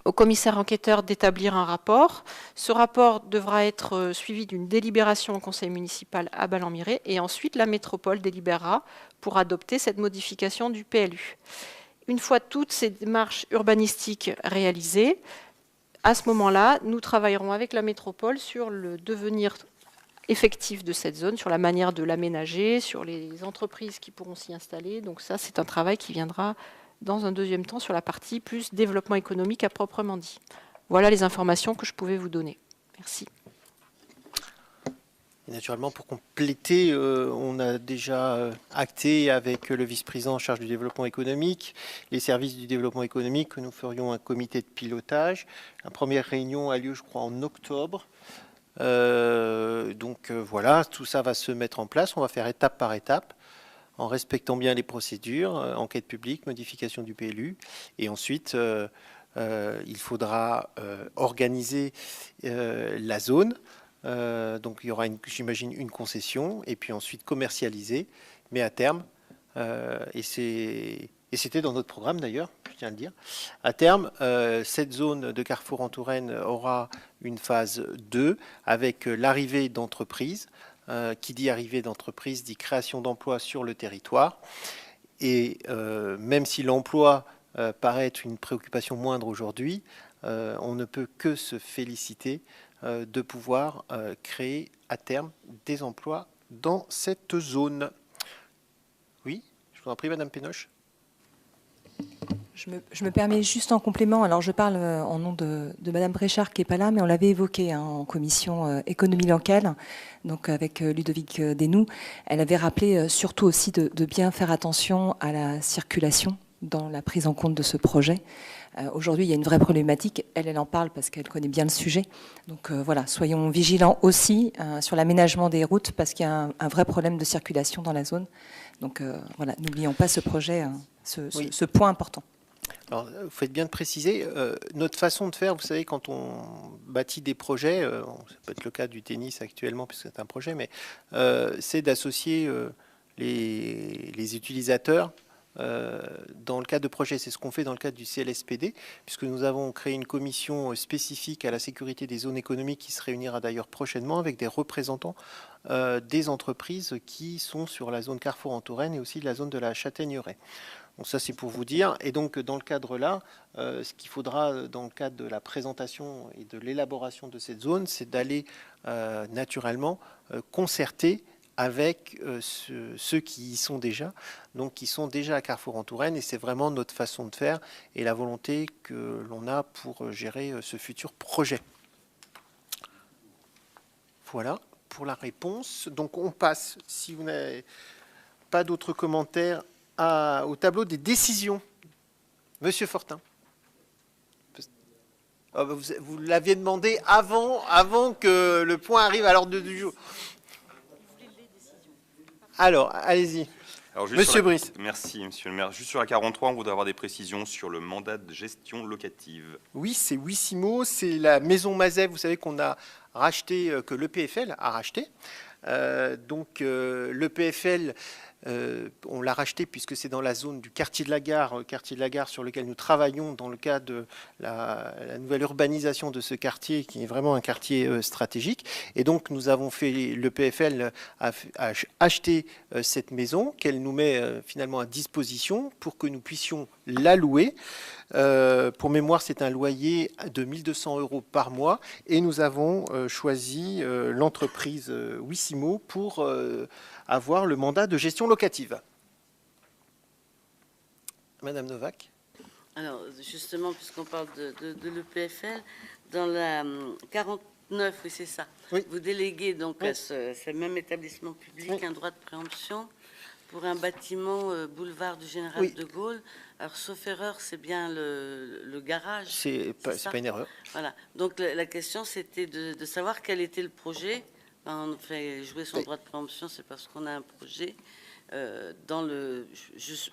au commissaire enquêteur d'établir un rapport. Ce rapport devra être suivi d'une délibération au conseil municipal à Ballon-Miré et ensuite la métropole délibérera pour adopter cette modification du PLU. Une fois toutes ces démarches urbanistiques réalisées, à ce moment-là, nous travaillerons avec la métropole sur le devenir effectif de cette zone, sur la manière de l'aménager, sur les entreprises qui pourront s'y installer. Donc ça, c'est un travail qui viendra dans un deuxième temps sur la partie plus développement économique à proprement dit. Voilà les informations que je pouvais vous donner. Merci. Et naturellement, pour compléter, on a déjà acté avec le vice-président en charge du développement économique, les services du développement économique, que nous ferions un comité de pilotage. La première réunion a lieu, je crois, en octobre. Voilà, tout ça va se mettre en place. On va faire étape par étape, en respectant bien les procédures, enquête publique, modification du PLU. Et ensuite, il faudra organiser la zone. Donc il y aura, j'imagine, une concession et puis ensuite commercialiser, mais à terme, et c'était dans notre programme d'ailleurs, je tiens à le dire, à terme, cette zone de Carrefour en Touraine aura une phase 2 avec l'arrivée d'entreprises. Qui dit arrivée d'entreprises dit création d'emplois sur le territoire. Et même si l'emploi paraît être une préoccupation moindre aujourd'hui, on ne peut que se féliciter de pouvoir créer à terme des emplois dans cette zone. Oui, je vous en prie, Madame Pénoche. Je me permets juste en complément, alors je parle en nom de Madame Bréchard qui n'est pas là, mais on l'avait évoqué en commission économie locale, donc avec Ludovic Desnoux. Elle avait rappelé surtout aussi de bien faire attention à la circulation dans la prise en compte de ce projet. Aujourd'hui, il y a une vraie problématique. Elle en parle parce qu'elle connaît bien le sujet. Donc voilà, soyons vigilants aussi sur l'aménagement des routes parce qu'il y a un vrai problème de circulation dans la zone. Donc voilà, n'oublions pas ce projet, ce point important. Alors, vous faites bien de préciser, notre façon de faire, vous savez, quand on bâtit des projets, ça peut être le cas du tennis actuellement puisque c'est un projet, mais c'est d'associer les utilisateurs dans le cadre de projets. C'est ce qu'on fait dans le cadre du CLSPD, puisque nous avons créé une commission spécifique à la sécurité des zones économiques qui se réunira d'ailleurs prochainement avec des représentants des entreprises qui sont sur la zone Carrefour en Touraine et aussi la zone de la Châtaigneraie. Donc ça, c'est pour vous dire. Et donc, dans le cadre-là, ce qu'il faudra, dans le cadre de la présentation et de l'élaboration de cette zone, c'est d'aller naturellement concerter avec ceux qui y sont déjà, donc qui sont déjà à Carrefour en Touraine, et c'est vraiment notre façon de faire et la volonté que l'on a pour gérer ce futur projet. Voilà pour la réponse. Donc on passe, si vous n'avez pas d'autres commentaires, au tableau des décisions. Monsieur Fortin. Vous l'aviez demandé avant que le point arrive à l'ordre du jour. Alors, allez-y. Monsieur Brice. Merci, monsieur le maire. Juste sur la 43, on voudrait avoir des précisions sur le mandat de gestion locative. Oui, c'est Wissimo, c'est la maison Mazet, vous savez qu'on a racheté, que l'EPFL a racheté. Donc, l'EPFL, on l'a racheté puisque c'est dans la zone du quartier de la gare sur lequel nous travaillons dans le cadre de la nouvelle urbanisation de ce quartier qui est vraiment un quartier stratégique. Et donc nous avons fait, l'EPFL a acheté cette maison qu'elle nous met finalement à disposition pour que nous puissions la louer. Pour mémoire, c'est un loyer de 1 200 € par mois et nous avons choisi l'entreprise Wissimo pour avoir le mandat de gestion locative. Madame Novak. Alors, justement, puisqu'on parle de l'EPFL, dans la 9, oui, c'est ça. Oui. Vous déléguez donc Oui. à ce même établissement public Oui. un droit de préemption pour un bâtiment boulevard du Général Oui. de Gaulle. Alors, sauf erreur, c'est bien le garage. C'est ça pas une erreur. Voilà. Donc, la question, c'était de savoir quel était le projet. Ben, on fait jouer son Oui. droit de préemption, c'est parce qu'on a un projet.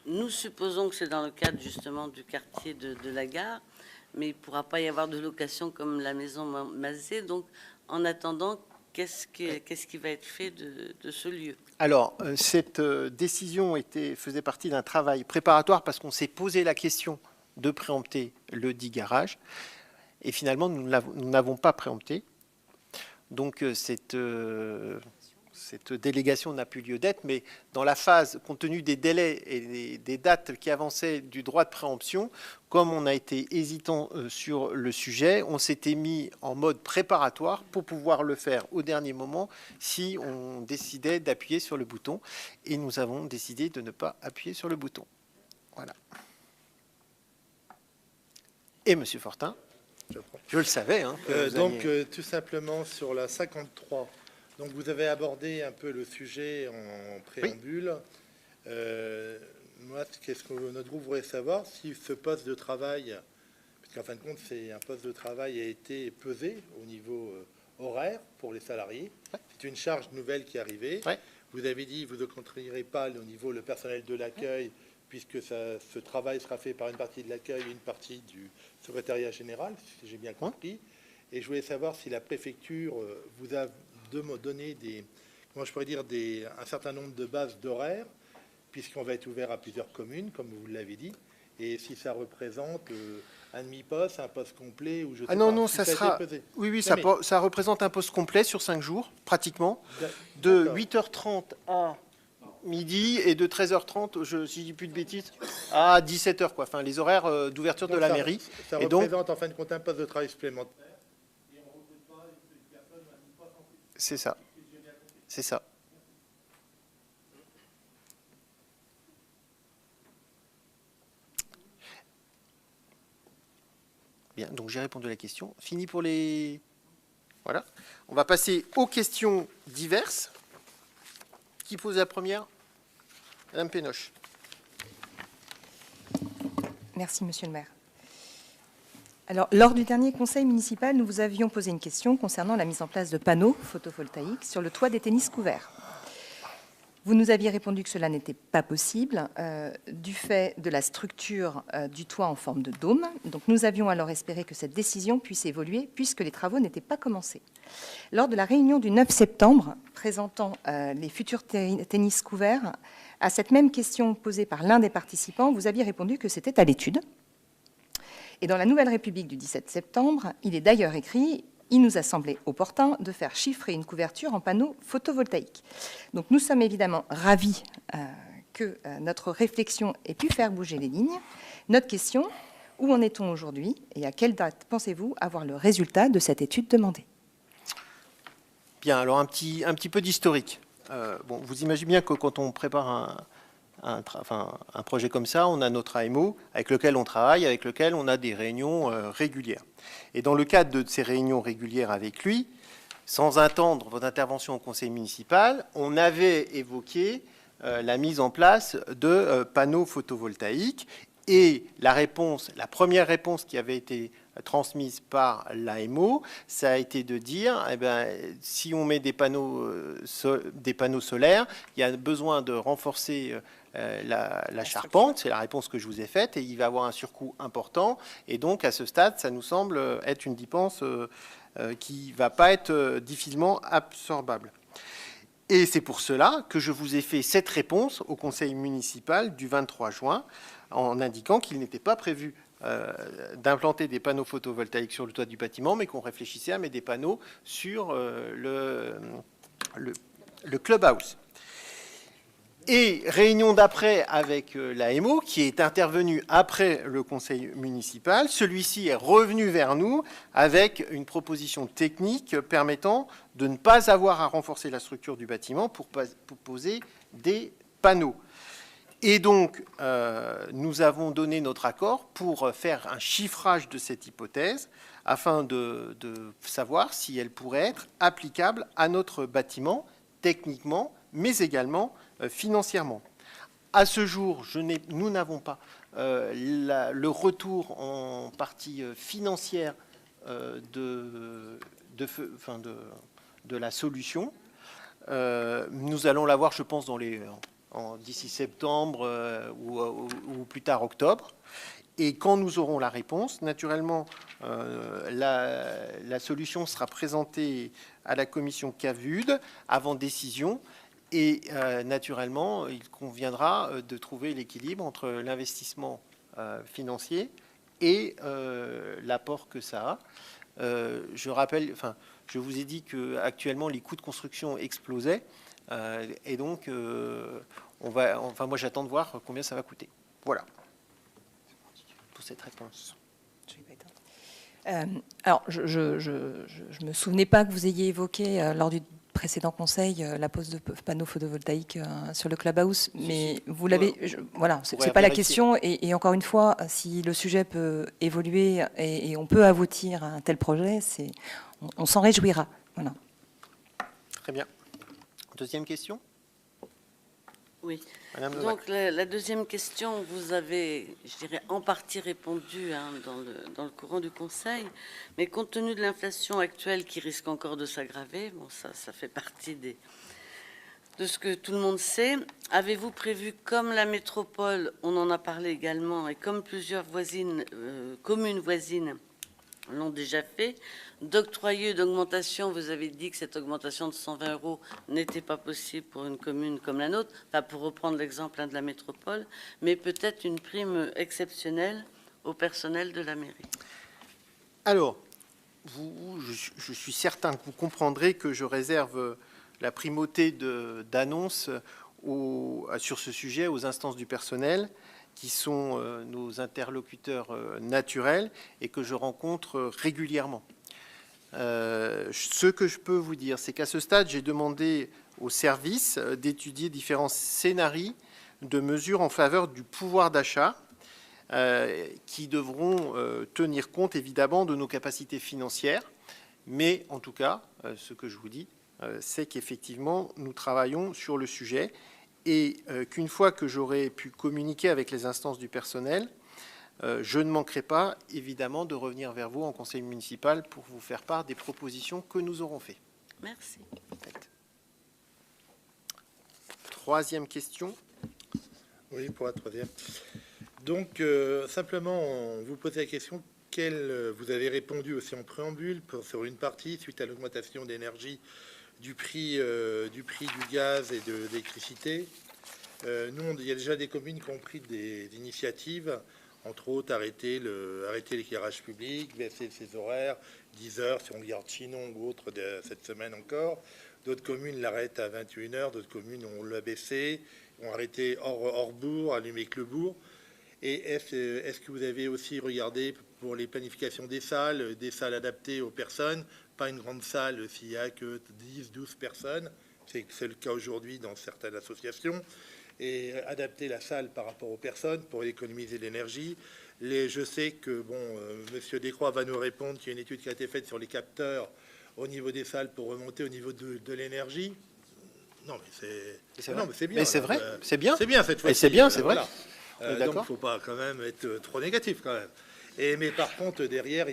Nous supposons que c'est dans le cadre, justement, du quartier de la gare, mais il ne pourra pas y avoir de location comme la maison Mazet. Donc, en attendant, qu'est-ce qui va être fait de ce lieu? Alors, cette décision faisait partie d'un travail préparatoire parce qu'on s'est posé la question de préempter le dit garage. Et finalement, nous n'avons pas préempté. Donc, cette délégation n'a plus lieu d'être. Mais dans la phase, compte tenu des délais et des dates qui avançaient du droit de préemption, comme on a été hésitant sur le sujet, on s'était mis en mode préparatoire pour pouvoir le faire au dernier moment si on décidait d'appuyer sur le bouton. Et nous avons décidé de ne pas appuyer sur le bouton. Voilà. Et Monsieur Fortin, je le savais. Hein, tout simplement sur la 53. Donc vous avez abordé un peu le sujet en préambule. Moi, qu'est-ce que notre groupe voudrait savoir, si ce poste de travail, parce qu'en fin de compte, c'est un poste de travail a été pesé au niveau horaire pour les salariés. C'est une charge nouvelle qui est arrivée. Vous avez dit vous ne contrôlerez pas au niveau le personnel de l'accueil, puisque ce travail sera fait par une partie de l'accueil et une partie du secrétariat général, si j'ai bien compris. Et je voulais savoir si la préfecture vous a donné un certain nombre de bases d'horaires, puisqu'on va être ouvert à plusieurs communes, comme vous l'avez dit, et si ça représente un demi-poste, un poste complet, ou je sais pas. Non, si ça sera. Oui, ça représente un poste complet sur 5 jours, pratiquement, de 8h30 à midi et de 13h30, si je dis plus de bêtises, à 17h, quoi. Enfin, les horaires d'ouverture de la mairie. Ça et représente en fin de compte un poste de travail supplémentaire. C'est ça. C'est ça. Bien, donc j'ai répondu à la question. Fini pour les... Voilà. On va passer aux questions diverses. Qui pose la première? Madame Pénoche. Merci, Monsieur le maire. Alors, lors du dernier conseil municipal, nous vous avions posé une question concernant la mise en place de panneaux photovoltaïques sur le toit des tennis couverts. Vous nous aviez répondu que cela n'était pas possible du fait de la structure du toit en forme de dôme. Donc, nous avions alors espéré que cette décision puisse évoluer puisque les travaux n'étaient pas commencés. Lors de la réunion du 9 septembre, présentant les futurs tennis couverts, à cette même question posée par l'un des participants, vous aviez répondu que c'était à l'étude. Et dans la Nouvelle République du 17 septembre, il est d'ailleurs écrit « Il nous a semblé opportun de faire chiffrer une couverture en panneaux photovoltaïques ». Donc nous sommes évidemment ravis que notre réflexion ait pu faire bouger les lignes. Notre question, où en est-on aujourd'hui et à quelle date pensez-vous avoir le résultat de cette étude demandée? Bien, alors un petit peu d'historique. Bon, vous imaginez bien que quand on prépare un projet comme ça, on a notre AMO avec lequel on travaille, avec lequel on a des réunions régulières. Et dans le cadre de ces réunions régulières avec lui, sans attendre votre intervention au conseil municipal, on avait évoqué la mise en place de panneaux photovoltaïques. Et la première réponse qui avait été transmise par l'AMO, ça a été de dire, si on met des panneaux solaires, il y a besoin de renforcer la charpente, c'est la réponse que je vous ai faite, et il va avoir un surcoût important. Et donc, à ce stade, ça nous semble être une dépense qui ne va pas être difficilement absorbable. Et c'est pour cela que je vous ai fait cette réponse au conseil municipal du 23 juin, en indiquant qu'il n'était pas prévu d'implanter des panneaux photovoltaïques sur le toit du bâtiment, mais qu'on réfléchissait à mettre des panneaux sur le clubhouse. Et réunion d'après avec l'AMO, qui est intervenu après le conseil municipal, celui-ci est revenu vers nous avec une proposition technique permettant de ne pas avoir à renforcer la structure du bâtiment pour poser des panneaux. Et donc, nous avons donné notre accord pour faire un chiffrage de cette hypothèse afin de savoir si elle pourrait être applicable à notre bâtiment, techniquement, mais également financièrement. À ce jour, nous n'avons pas le retour en partie financière de la solution. Nous allons l'avoir, je pense, d'ici septembre ou plus tard octobre. Et quand nous aurons la réponse, naturellement, la solution sera présentée à la commission CAVUD avant décision. Et naturellement, il conviendra de trouver l'équilibre entre l'investissement financier et l'apport que ça a. Je vous ai dit qu'actuellement, les coûts de construction explosaient. Et donc, moi, j'attends de voir combien ça va coûter. Voilà pour cette réponse. Alors, je ne me souvenais pas que vous ayez évoqué lors du précédent conseil la pose de panneaux photovoltaïques sur le clubhouse, mais vous l'avez. Voilà, c'est pas la question. Et encore une fois, si le sujet peut évoluer et on peut aboutir à un tel projet, on s'en réjouira. Voilà. Très bien. Deuxième question. Oui. Madame Donc la deuxième question, vous avez, je dirais, en partie répondu dans le courant du Conseil, mais compte tenu de l'inflation actuelle qui risque encore de s'aggraver, bon, ça fait partie de ce que tout le monde sait, avez-vous prévu, comme la métropole, on en a parlé également, et comme plusieurs communes voisines l'ont déjà fait, d'octroyer une augmentation? Vous avez dit que cette augmentation de 120 € n'était pas possible pour une commune comme la nôtre, enfin, pour reprendre l'exemple de la métropole, mais peut-être une prime exceptionnelle au personnel de la mairie. Alors, je suis certain que vous comprendrez que je réserve la primauté d'annonce sur ce sujet aux instances du personnel, qui sont nos interlocuteurs naturels et que je rencontre régulièrement. Ce que je peux vous dire, c'est qu'à ce stade, j'ai demandé au service d'étudier différents scénarios de mesures en faveur du pouvoir d'achat qui devront tenir compte évidemment de nos capacités financières. Mais en tout cas, ce que je vous dis, c'est qu'effectivement, nous travaillons sur le sujet et qu'une fois que j'aurai pu communiquer avec les instances du personnel, je ne manquerai pas, évidemment, de revenir vers vous en conseil municipal pour vous faire part des propositions que nous aurons faites. Merci. Troisième question. Oui, pour la troisième. Donc, simplement, on vous posait la question, vous avez répondu aussi en préambule sur une partie, suite à l'augmentation d'énergie du prix du gaz et de l'électricité. Nous, il y a déjà des communes qui ont pris des initiatives, entre autres arrêter l'éclairage public, baisser ses horaires, 10 heures si on regarde Chinon ou autre cette semaine encore. D'autres communes l'arrêtent à 21 h, d'autres communes ont l'a baissé, ont arrêté hors bourg, allumé que le bourg. Et est-ce que vous avez aussi regardé pour les planifications des salles adaptées aux personnes, pas une grande salle s'il n'y a que 10-12 personnes, c'est le cas aujourd'hui dans certaines associations, et adapter la salle par rapport aux personnes pour économiser de l'énergie. Je sais que Monsieur Descroix va nous répondre qu'il y a une étude qui a été faite sur les capteurs au niveau des salles pour remonter au niveau de l'énergie. Non, mais c'est bien. Mais c'est vrai, c'est bien. C'est bien cette fois-ci. Et c'est bien, c'est vrai. Voilà. Donc, il ne faut pas quand même être trop négatif quand même. Mais par contre, derrière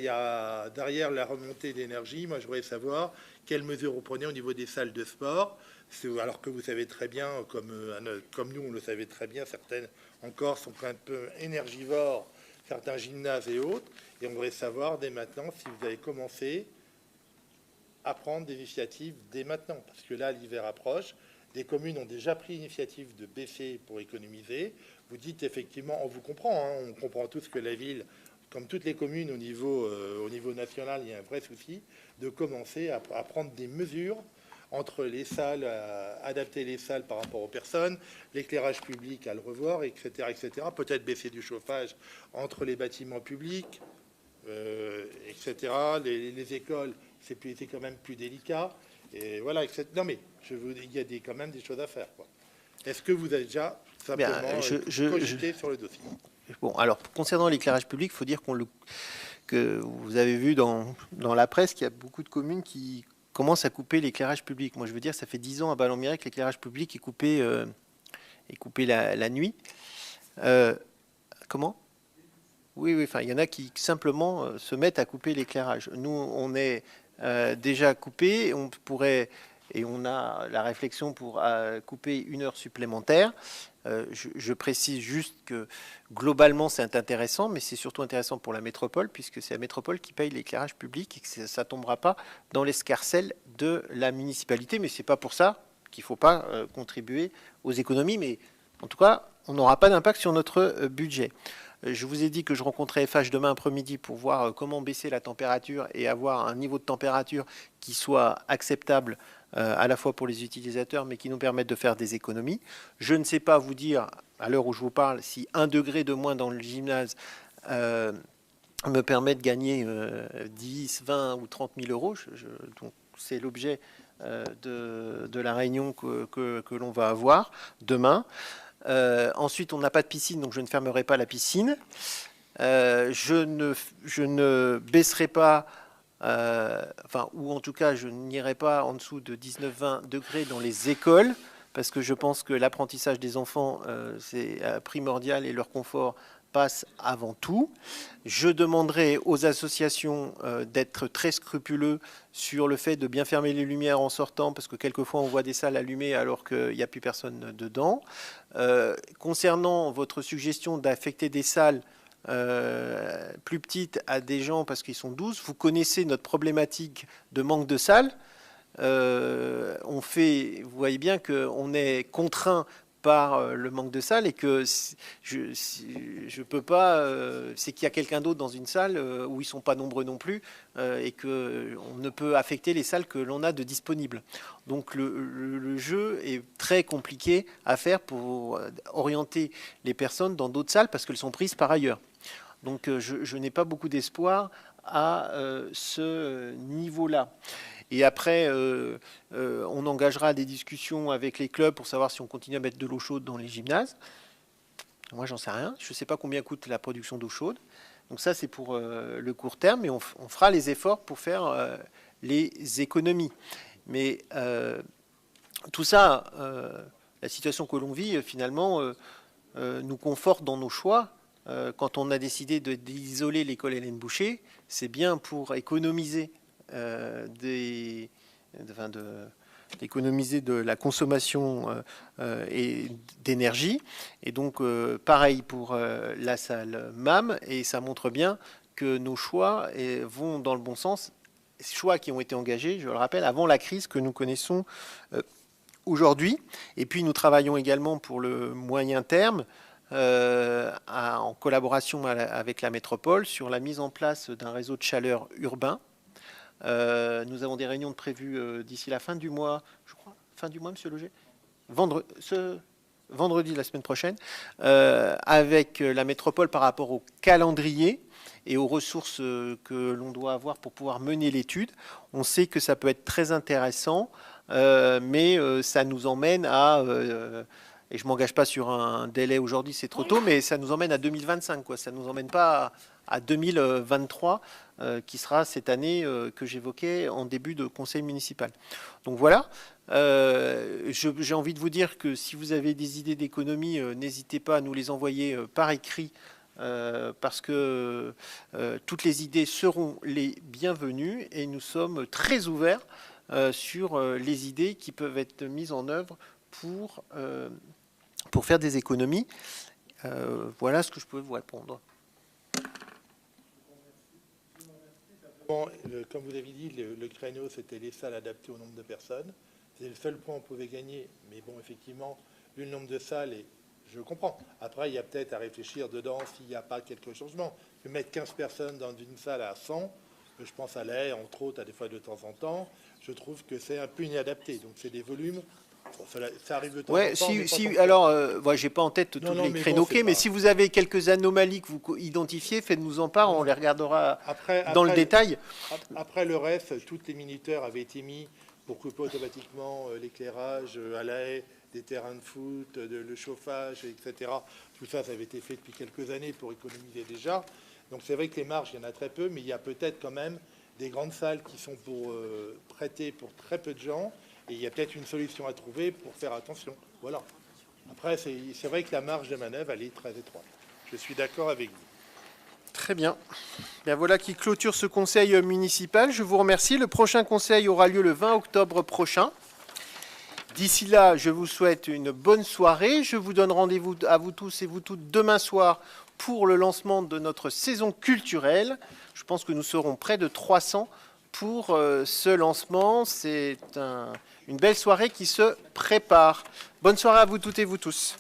la remontée d'énergie, moi, je voudrais savoir quelles mesures vous prenez au niveau des salles de sport, alors que vous savez très bien, comme nous, on le savait très bien, certaines encore sont un peu énergivores, certains gymnases et autres, et on voudrait savoir dès maintenant si vous avez commencé à prendre des initiatives dès maintenant, parce que là, l'hiver approche. Des communes ont déjà pris l'initiative de baisser pour économiser. Vous dites effectivement, on vous comprend, hein, on comprend tous que la ville, comme toutes les communes au niveau national, il y a un vrai souci de commencer à prendre des mesures entre les salles, à adapter les salles par rapport aux personnes, l'éclairage public à le revoir, etc., etc. Peut-être baisser du chauffage entre les bâtiments publics, etc. Les écoles, c'est quand même plus délicat. Et voilà, etc. Non, mais il y a quand même des choses à faire, quoi. Est-ce que vous avez déjà simplement cogité sur le dossier? Bon, alors, concernant l'éclairage public, il faut dire que vous avez vu dans la presse qu'il y a beaucoup de communes qui commencent à couper l'éclairage public. Moi, je veux dire, ça fait 10 ans à Ballon-Miré que l'éclairage public est coupé la nuit. Comment ? Oui, enfin, il y en a qui simplement se mettent à couper l'éclairage. Nous, on est déjà coupé, on pourrait, et on a la réflexion pour couper 1 heure supplémentaire. Je précise juste que globalement c'est intéressant, mais c'est surtout intéressant pour la métropole, puisque c'est la métropole qui paye l'éclairage public et que ça ne tombera pas dans l'escarcelle de la municipalité. Mais c'est pas pour ça qu'il ne faut pas contribuer aux économies, mais en tout cas, on n'aura pas d'impact sur notre budget. Je vous ai dit que je rencontrais FH demain après-midi pour voir comment baisser la température et avoir un niveau de température qui soit acceptable à la fois pour les utilisateurs, mais qui nous permette de faire des économies. Je ne sais pas vous dire, à l'heure où je vous parle, si 1 degré de moins dans le gymnase me permet de gagner 10, 20 ou 30 000 euros. Donc c'est l'objet de la réunion que l'on va avoir demain. Ensuite, on n'a pas de piscine, donc je ne fermerai pas la piscine. Je ne baisserai pas, ou en tout cas, je n'irai pas en dessous de 19-20 degrés dans les écoles, parce que je pense que l'apprentissage des enfants, c'est primordial et leur confort passe avant tout. Je demanderai aux associations d'être très scrupuleux sur le fait de bien fermer les lumières en sortant, parce que quelquefois on voit des salles allumées alors qu'il n'y a plus personne dedans. Concernant votre suggestion d'affecter des salles plus petites à des gens parce qu'ils sont 12, vous connaissez notre problématique de manque de salles. Vous voyez bien qu'on est contraint par le manque de salles et que je peux pas, c'est qu'il y a quelqu'un d'autre dans une salle où ils sont pas nombreux non plus et que on ne peut affecter les salles que l'on a de disponibles. Donc le jeu est très compliqué à faire pour orienter les personnes dans d'autres salles parce qu'elles sont prises par ailleurs. Donc je n'ai pas beaucoup d'espoir à ce niveau-là. Et après, on engagera des discussions avec les clubs pour savoir si on continue à mettre de l'eau chaude dans les gymnases. Moi, j'en sais rien. Je ne sais pas combien coûte la production d'eau chaude. Donc ça, c'est pour le court terme. Mais on fera les efforts pour faire les économies. Mais tout ça, la situation que l'on vit, finalement, nous conforte dans nos choix. Quand on a décidé d'isoler l'école Hélène Boucher, c'est bien pour économiser d'économiser de la consommation et d'énergie. Et donc, pareil pour la salle MAM, et ça montre bien que nos choix vont dans le bon sens. Choix qui ont été engagés, je le rappelle, avant la crise que nous connaissons aujourd'hui. Et puis, nous travaillons également pour le moyen terme, en collaboration avec la métropole, sur la mise en place d'un réseau de chaleur urbain. Nous avons des réunions de prévues d'ici la fin du mois, je crois, fin du mois, Monsieur Loger, vendredi de la semaine prochaine, avec la métropole par rapport au calendrier et aux ressources que l'on doit avoir pour pouvoir mener l'étude. On sait que ça peut être très intéressant, mais ça nous emmène à... et je ne m'engage pas sur un délai aujourd'hui, c'est trop tôt, mais ça nous emmène à 2025, quoi. Ça ne nous emmène pas à 2023, qui sera cette année que j'évoquais en début de conseil municipal. Donc voilà, j'ai envie de vous dire que si vous avez des idées d'économie, n'hésitez pas à nous les envoyer par écrit, parce que toutes les idées seront les bienvenues et nous sommes très ouverts sur les idées qui peuvent être mises en œuvre pour faire des économies. Voilà ce que je peux vous répondre. Comme vous avez dit, le créneau, c'était les salles adaptées au nombre de personnes. C'est le seul point où on pouvait gagner. Mais bon, effectivement, vu le nombre de salles, et je comprends. Après, il y a peut-être à réfléchir dedans s'il n'y a pas quelques changements. Mettre 15 personnes dans une salle à 100, je pense à l'air, entre autres, à des fois de temps en temps, je trouve que c'est un peu inadapté. Donc, c'est des volumes... Bon, ça arrive de temps en temps. Alors, j'ai pas en tête tous les créneaux, mais si vous avez quelques anomalies que vous identifiez, faites-nous en part, on les regardera dans le détail. Après le reste, toutes les minuteurs avaient été mis pour couper automatiquement l'éclairage à la haie, des terrains de foot, le chauffage, etc. Tout ça, ça avait été fait depuis quelques années pour économiser déjà. Donc c'est vrai que les marges, il y en a très peu, mais il y a peut-être quand même des grandes salles qui sont pour prêter pour très peu de gens, et il y a peut-être une solution à trouver pour faire attention. Voilà. Après, c'est vrai que la marge de manœuvre, elle est très étroite. Je suis d'accord avec vous. Très bien. Bien, voilà qui clôture ce conseil municipal. Je vous remercie. Le prochain conseil aura lieu le 20 octobre prochain. D'ici là, je vous souhaite une bonne soirée. Je vous donne rendez-vous à vous tous et vous toutes demain soir pour le lancement de notre saison culturelle. Je pense que nous serons près de 300 pour ce lancement. C'est une belle soirée qui se prépare. Bonne soirée à vous toutes et vous tous.